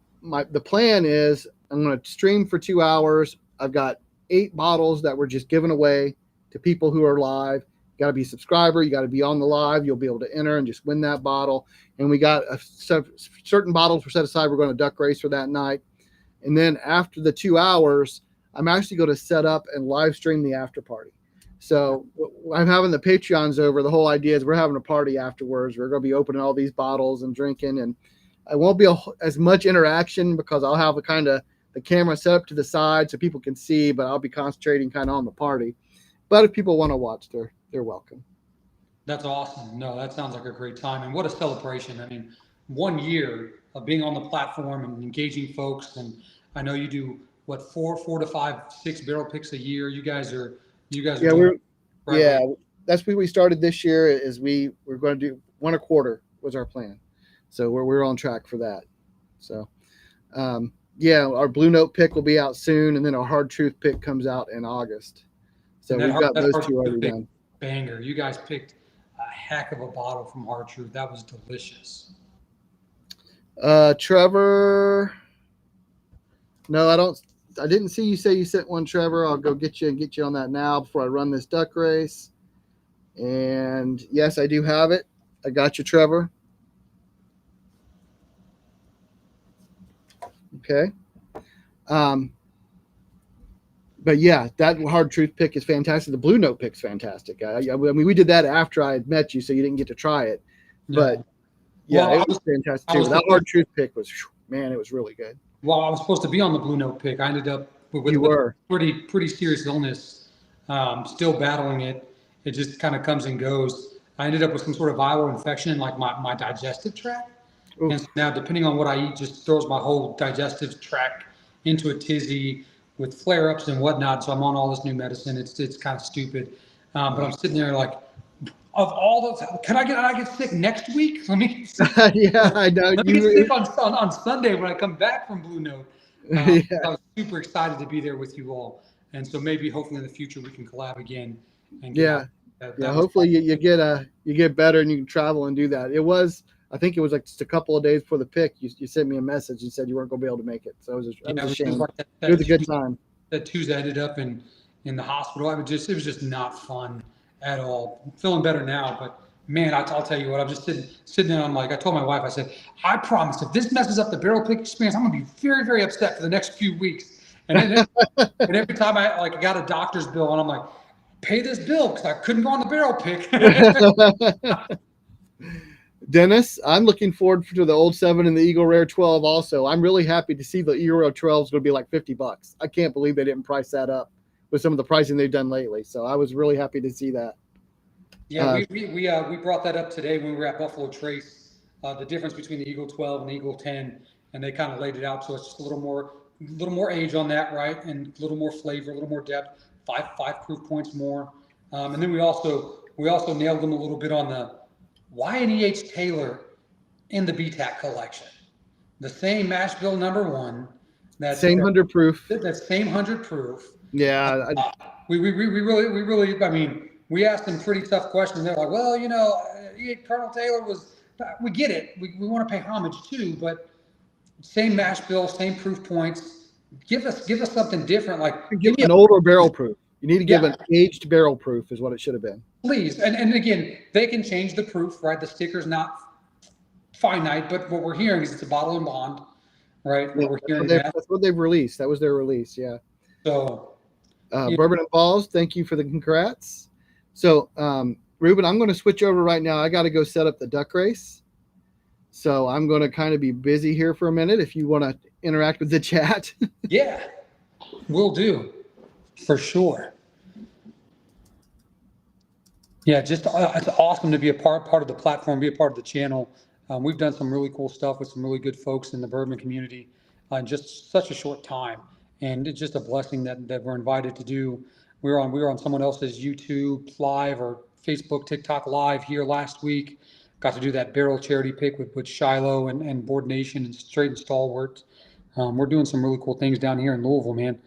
the plan is I'm going to stream for 2 hours. I've got 8 bottles that we're just giving away to people who are live. You got to be a subscriber. You got to be on the live. You'll be able to enter and just win that bottle. And we got certain bottles we're set aside. We're going to duck race for that night. And then after the 2 hours, I'm actually going to set up and live stream the after party. So I'm having the Patreons over. The whole idea is we're having a party afterwards. We're going to be opening all these bottles and drinking, and I won't be as much interaction because I'll have the camera set up to the side so people can see, but I'll be concentrating kind of on the party. But if people want to watch, they're welcome. That's awesome. No, that sounds like a great time. And what a celebration. I mean, 1 year of being on the platform and engaging folks. And I know you do what, 4 to 5, 6 barrel picks a year. You guys are that's what we started this year. Is we're going to do 1 a quarter was our plan. So we're on track for that. So our Blue Note pick will be out soon, and then our Hard Truth pick comes out in August. So we've got those 2 already done. Banger. You guys picked a heck of a bottle from Hard Truth. That was delicious. Trevor. No, I didn't see you say you sent one, Trevor. I'll go get you on that now before I run this duck race. And yes, I do have it. I got you, Trevor. Okay. But yeah, that Hard Truth pick is fantastic. The Blue Note pick's fantastic. I mean, we did that after I had met you, so you didn't get to try it. But it was fantastic too. That Hard Truth pick was, man, it was really good. Well, I was supposed to be on the Blue Note pick. I ended up with pretty serious illness, still battling it. It just kind of comes and goes. I ended up with some sort of viral infection in like my digestive tract. Oof. And so now, depending on what I eat, just throws my whole digestive tract into a tizzy with flare-ups and whatnot. So I'm on all this new medicine. It's kind of stupid. But I'm sitting there like, of all those, can I get sick next week? Let me. Yeah, I know. Let me get sick on Sunday when I come back from Blue Note. I was super excited to be there with you all, and so maybe hopefully in the future we can collab again. And hopefully you get better and you can travel and do that. I think it was like just a couple of days before the pick. You sent me a message and said you weren't going to be able to make it, so it was a shame. Like it was a good time. That Tuesday I ended up in the hospital. It was just not fun at all. I'm feeling better now, but man, I'll tell you what, I'm just sitting there. I'm like, I told my wife, I said, I promise if this messes up the barrel pick experience, I'm going to be very, very upset for the next few weeks. And every time I got a doctor's bill and I'm like, pay this bill because I couldn't go on the barrel pick. Dennis, I'm looking forward to the Old 7 and the Eagle Rare 12 also. I'm really happy to see the Eagle Rare 12 is going to be like $50. I can't believe they didn't price that up with some of the pricing they've done lately. So I was really happy to see that. Yeah, we brought that up today when we were at Buffalo Trace, the difference between the Eagle 12 and the Eagle 10, and they kind of laid it out. So it's just a little more age on that, right? And a little more flavor, a little more depth, five proof points more. And then we also nailed them a little bit on the why an E.H. Taylor in the BTAC collection. The same mash bill #1. That same 100 proof. That same 100 proof. Yeah. We really, I mean, we asked them pretty tough questions. They're like, well, Colonel Taylor we get it. We want to pay homage too, but same mash bill, same proof points. Give us something different. Like give me an older barrel proof. You need to give an aged barrel proof is what it should have been. Please. And again, they can change the proof, right? The sticker's not finite, but what we're hearing is it's a bottle and bond, right? Yeah, that's what they've released. That was their release, yeah. So Bourbon and Balls, thank you for the congrats. So Ruben, I'm going to switch over right now. I got to go set up the duck race. So I'm going to kind of be busy here for a minute if you want to interact with the chat. Yeah, will do. For sure. Yeah, just it's awesome to be a part of the platform, be a part of the channel. We've done some really cool stuff with some really good folks in the bourbon community in just such a short time, and it's just a blessing that we're invited to do. We were on someone else's YouTube live or Facebook, TikTok live here last week. Got to do that barrel charity pick with Shiloh and Board Nation and Straight and Stalwart. We're doing some really cool things down here in Louisville, man.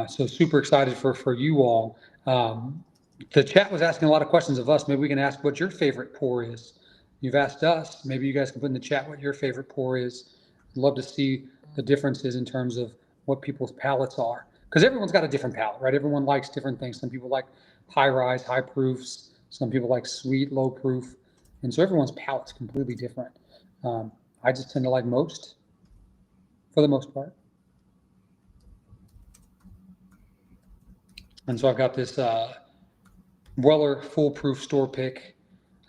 So super excited for you all. The chat was asking a lot of questions of us. Maybe we can ask what your favorite pour is. You've asked us. Maybe you guys can put in the chat what your favorite pour is. I'd love to see the differences in terms of what people's palates are. Because everyone's got a different palate, right? Everyone likes different things. Some people like high rise, high proofs. Some people like sweet, low proof. And so everyone's palate's completely different. I just tend to like most, for the most part. And so I've got this Weller foolproof store pick.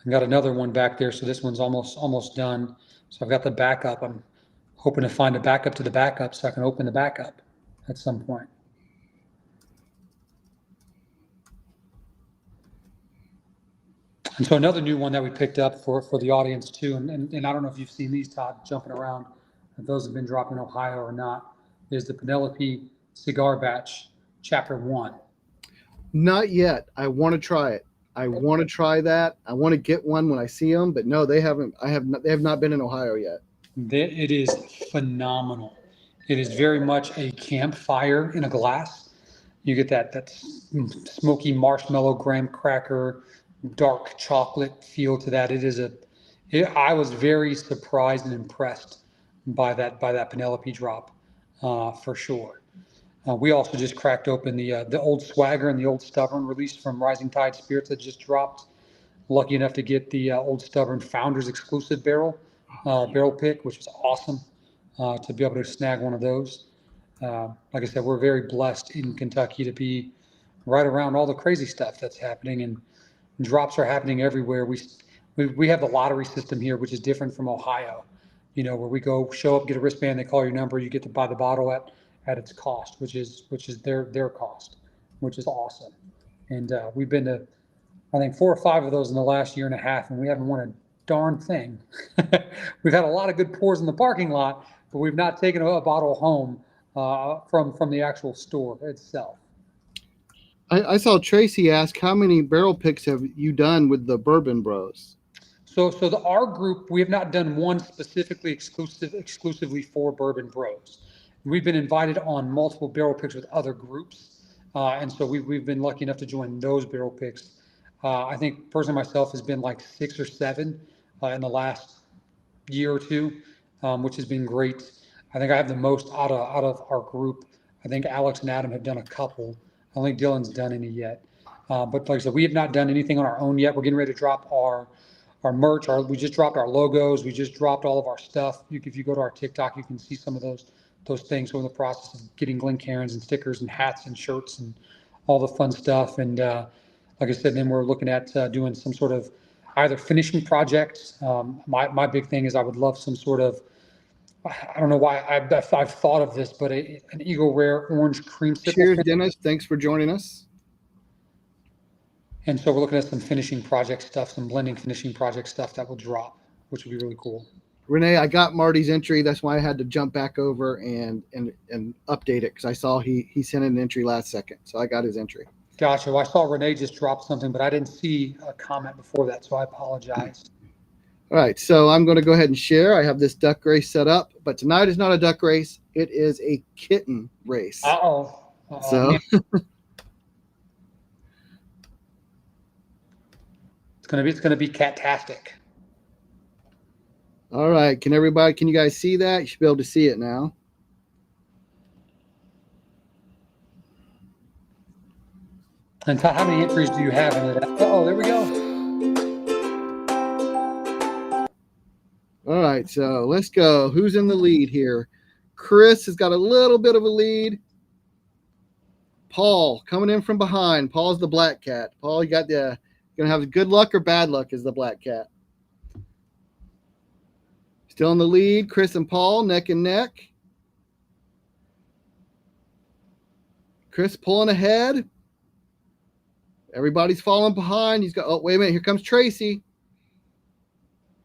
I've got another one back there, so this one's almost done. So I've got the backup. I'm hoping to find a backup to the backup so I can open the backup at some point. And so another new one that we picked up for the audience too, and I don't know if you've seen these, Todd, jumping around, if those have been dropped in Ohio or not, is the Penelope Cigar Batch Chapter 1. Not yet. I want to try it. I want to try that. I want to get one when I see them, but no, they haven't. They have not been in Ohio yet. It is phenomenal. It is very much a campfire in a glass. You get that smoky marshmallow, graham cracker, dark chocolate feel to that. I was very surprised and impressed by that Penelope drop, for sure. We also just cracked open the Old Swagger and the Old Stubborn released from Rising Tide Spirits that just dropped. Lucky enough to get the Old Stubborn Founders exclusive barrel pick, which was awesome to be able to snag one of those. Like I said, we're very blessed in Kentucky to be right around all the crazy stuff that's happening, and drops are happening everywhere. We have the lottery system here, which is different from Ohio. Where we go show up, get a wristband, they call your number, you get to buy the bottle at its cost, which is their cost, which is awesome. And we've been to, I think, 4 or 5 of those in the last year and a half, and we haven't won a darn thing. We've had a lot of good pours in the parking lot, but we've not taken a bottle home from the actual store itself. I saw Tracy ask, how many barrel picks have you done with the Bourbon Bros? So our group, we have not done one specifically exclusively for Bourbon Bros. We've been invited on multiple barrel picks with other groups, and so we've been lucky enough to join those barrel picks. I think personally myself has been like 6 or 7 in the last year or two, which has been great. I think I have the most out of our group. I think Alex and Adam have done a couple. I don't think Dylan's done any yet. But like I said, we have not done anything on our own yet. We're getting ready to drop our merch. We just dropped our logos. We just dropped all of our stuff. If you go to our TikTok, you can see some of those things. We're in the process of getting Glencairns and stickers and hats and shirts and all the fun stuff. And like I said, then we're looking at doing some sort of either finishing project. My big thing is I would love some sort of, I don't know why I've thought of this, but an Eagle Rare orange creamsicle. Cheers, Dennis. Thanks for joining us. And so we're looking at some finishing project stuff, some blending finishing project stuff that will drop, which would be really cool. Renee, I got Marty's entry. That's why I had to jump back over and update it, because I saw he sent in an entry last second. So I got his entry. Gotcha. Well, I saw Renee just drop something, but I didn't see a comment before that, so I apologize. All right, so I'm going to go ahead and share. I have this duck race set up, but tonight is not a duck race. It is a kitten race. Uh-oh. So it's gonna be catastic. all right, can you guys see that? You should be able to see it now. And Todd, how many entries do you have in it? Oh, there we go. All right, so let's go. Who's in the lead here? Chris has got a little bit of a lead. Paul coming in from behind. Paul's the black cat. Paul, you got gonna have good luck or bad luck as the black cat. Still in the lead. Chris and Paul neck and neck. Chris pulling ahead. Everybody's falling behind. He's got, oh, wait a minute. Here comes Tracy.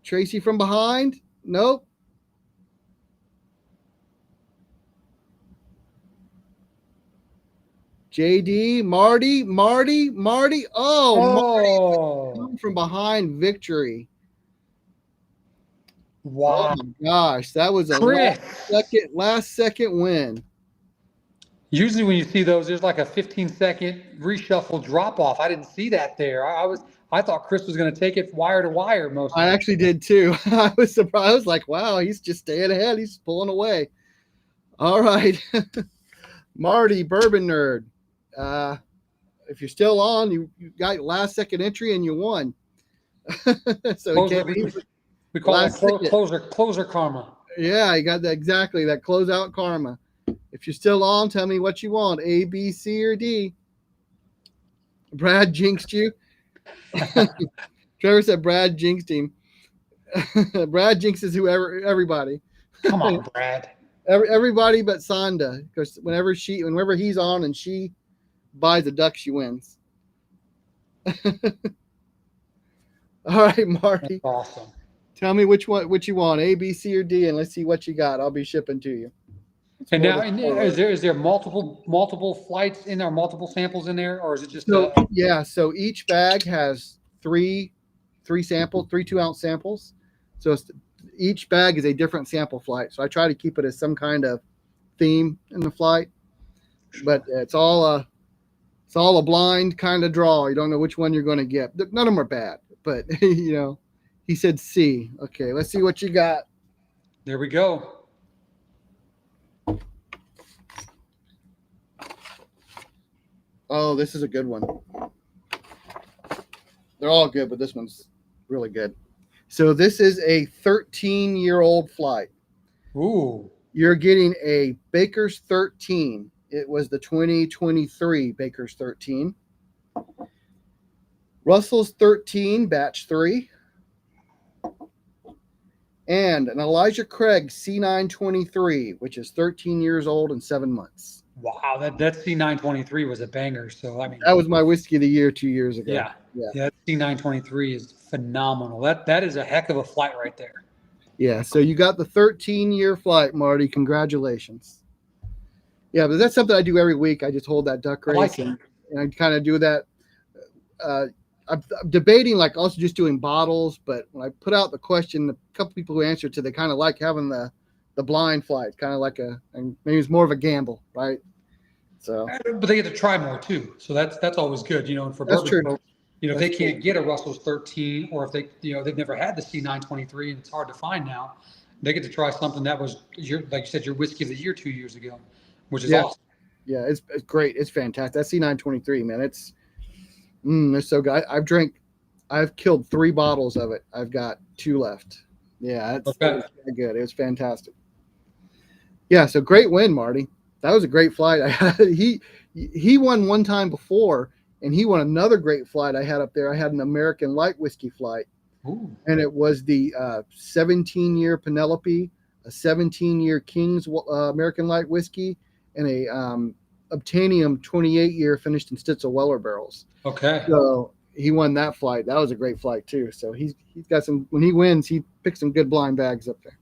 Tracy from behind. Nope. JD, Marty. Oh, Oh, Marty from behind victory. Oh wow. my gosh, that was a Chris. last second win. Usually when you see those, there's like a 15-second reshuffle drop off. I didn't see that there. I thought Chris was going to take it wire to wire most of I it. actually did too. I was surprised. I was like, wow, he's just staying ahead. He's pulling away. All right. Marty, Bourbon Nerd. If you're still on, you got last second entry and you won. So Closer, we call that closer karma. Yeah, you got that exactly, that closeout karma. If you're still on, tell me what you want, A, B, C, or D. Brad jinxed you. Trevor said Brad jinxed him. Brad jinxes everybody. Come on, Brad. Everybody but Sonda, because whenever he's on and she buys a duck, she wins. All right, Marty. That's awesome. Tell me what you want, A, B, C, or D, and let's see what you got. I'll be shipping to you. And now, is there multiple flights in there, multiple samples in there, or is it just? So each bag has three 2-ounce samples. So each bag is a different sample flight. So I try to keep it as some kind of theme in the flight, but it's all a blind kind of draw. You don't know which one you're going to get. None of them are bad, but he said C. Okay, let's see what you got. There we go. Oh, this is a good one. They're all good, but this one's really good. So this is a 13-year-old flight. Ooh. You're getting a Baker's 13. It was the 2023 Baker's 13. Russell's 13, batch 3. And an Elijah Craig C923, which is 13 years old and 7 months. Wow, that C923 was a banger. So I mean, that was my whiskey of the year 2 years ago. Yeah, that C923 is phenomenal. That is a heck of a flight right there. Yeah, so you got the 13-year flight, Marty. Congratulations. Yeah, but that's something I do every week. I just hold that duck race, and I kind of do that. I'm debating like also just doing bottles, but when I put out the question, a couple people who answered to, they kind of like having the blind flight, kind of like and maybe it's more of a gamble, right? So, but they get to try more too, so that's always good, And for that's bourbon true. folks, if they can't get a Russell's 13, or if they, they've never had the C923 and it's hard to find now, they get to try something that was like you said, your whiskey of the year 2 years ago, which is awesome. Yeah, it's great. It's fantastic. That C923, man, it's so good. I've killed 3 bottles of it. I've got 2 left. Yeah, it's good. It was fantastic. Yeah, so great win, Marty. That was a great flight. He won one time before, and he won another great flight I had up there. I had an American light whiskey flight. Ooh. And it was the 17-year Penelope, a 17-year King's American light whiskey, and a Obtanium 28-year finished in Stitzel Weller barrels. Okay. So he won that flight. That was a great flight too. So he's got some. When he wins, he picks some good blind bags up there.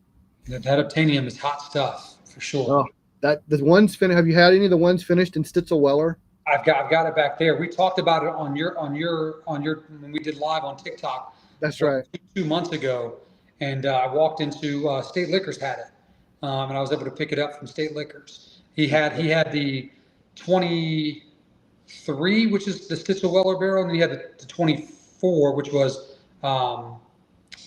That Obtanium is hot stuff for sure. Oh, the ones finished. Have you had any of the ones finished in Stitzel Weller? I've got it back there. We talked about it on your when we did live on TikTok. That's right. 2 months ago, and I walked into State Liquors had it, and I was able to pick it up from State Liquors. He had the 23, which is the Stitzel Weller barrel, and he had the 24, which was and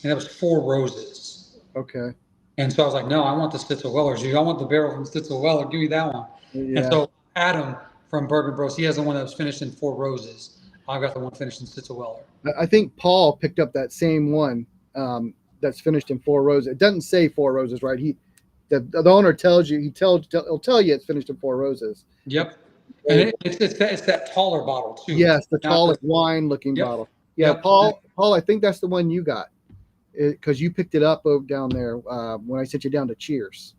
that was 4 Roses. Okay. And so I was like, no, I want the Stitzel Wellers. I want the barrel from Stitzel Weller. Give me that one. Yeah. And so Adam from Bourbon Bros, he has the one that was finished in 4 Roses. I've got the one finished in Stitzel Weller. I think Paul picked up that same one that's finished in 4 Roses. It doesn't say 4 Roses, right? The owner tells you, he'll tell you it's finished in 4 Roses. Yep. And it's that taller bottle too. Yes, the tallest wine looking bottle. Yeah, yep. Paul, I think that's the one you got because you picked it up down there when I sent you down to Cheers.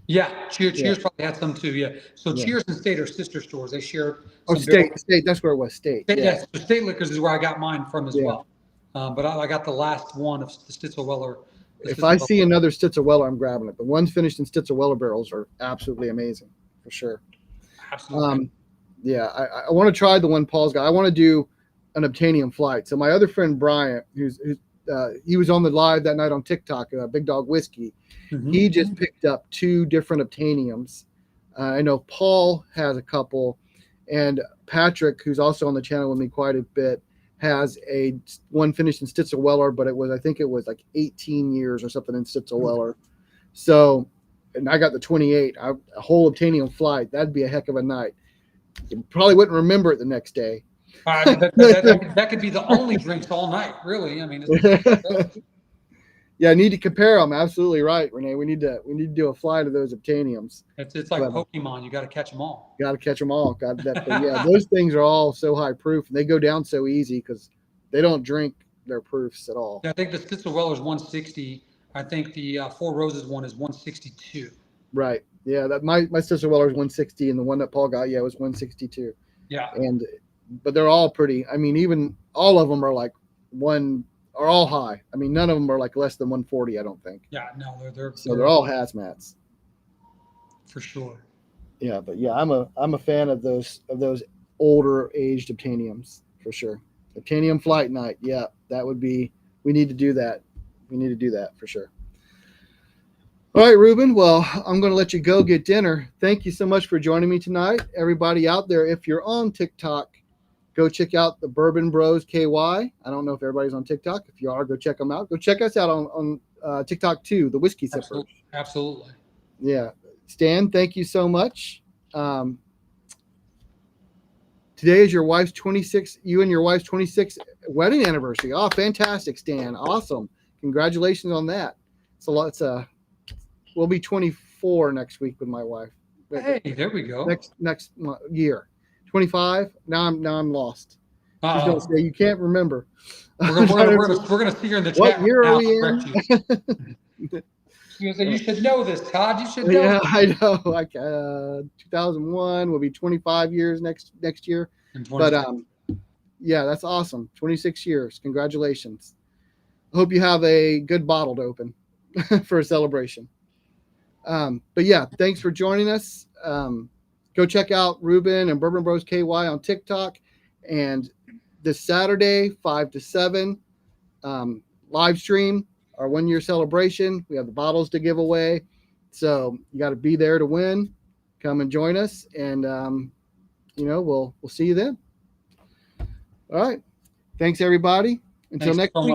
Yeah, Cheers probably had some too. Yeah, so Cheers and State are sister stores. They share. State. That's where it was. State. Yeah, so State Liquors is where I got mine from as well. But I got the last one of the Stitzel Weller. If I see another Stitzel Weller, I'm grabbing it. The ones finished in Stitzel Weller barrels are absolutely amazing, for sure. Absolutely. Yeah, I want to try the one Paul's got. I want to do an Obtanium flight. So my other friend Bryant, who's he was on the live that night on TikTok, Big Dog Whiskey. Mhm. He just picked up 2 different Obtaniums. I know Paul has a couple, and Patrick, who's also on the channel with me quite a bit, has one finished in Stitzel-Weller, but I think it was like 18 years or something in Stitzel-Weller. So, and I got the 28. A whole Obtanium flight. That'd be a heck of a night. You probably wouldn't remember it the next day. That could be the only drinks all night, really. I mean, Yeah, I need to compare them. Absolutely right, Renee. We need to do a flight of those Obtaniums. it's like Pokemon. You got to catch them all. Got to catch them all. Got that. But yeah, those things are all so high proof, and they go down so easy because they don't drink their proofs at all. Yeah, I think the Stitzel-Weller is 160. I think the Four Roses one is 162. Right. Yeah. That my Stitzel-Weller is 160, and the one that Paul got, was 162. Yeah. But they're all pretty. I mean, even all of them are like are all high. I mean, none of them are like less than 140. I don't think. Yeah. No, they're all hazmats. For sure. Yeah, but yeah, I'm a fan of those older aged Obtaniums for sure. Obtanium flight night, yeah, that would be. We need to do that. We need to do that for sure. All right, Ruben. Well, I'm going to let you go get dinner. Thank you so much for joining me tonight, everybody out there. If you're on TikTok, go check out the BourbonBrosKY. I don't know if everybody's on TikTok. If you are, go check them out. Go check us out on TikTok too. The Whiskey Sipper. Absolutely. Yeah. Stan, thank you so much. Today is your wife's 26th, you and your wife's 26th wedding anniversary. Oh, fantastic, Stan. Awesome. Congratulations on that. We'll be 24 next week with my wife. Hey, there we go. Next year. 25. Now I'm lost. She's going to say, you can't remember. We're going to see her in the chat. What year are we in? You should know this, Todd. You should know. Yeah, I know. Like 2001 will be 25 years next year. But yeah, that's awesome. 26 years. Congratulations. I hope you have a good bottle to open for a celebration. But yeah, thanks for joining us. Go check out Ruben and BourbonBrosKY on TikTok. And this Saturday, 5 to 7, live stream. Our 1-year celebration. We have the bottles to give away. So you got to be there to win. Come and join us. And, we'll see you then. All right. Thanks, everybody. Until next week.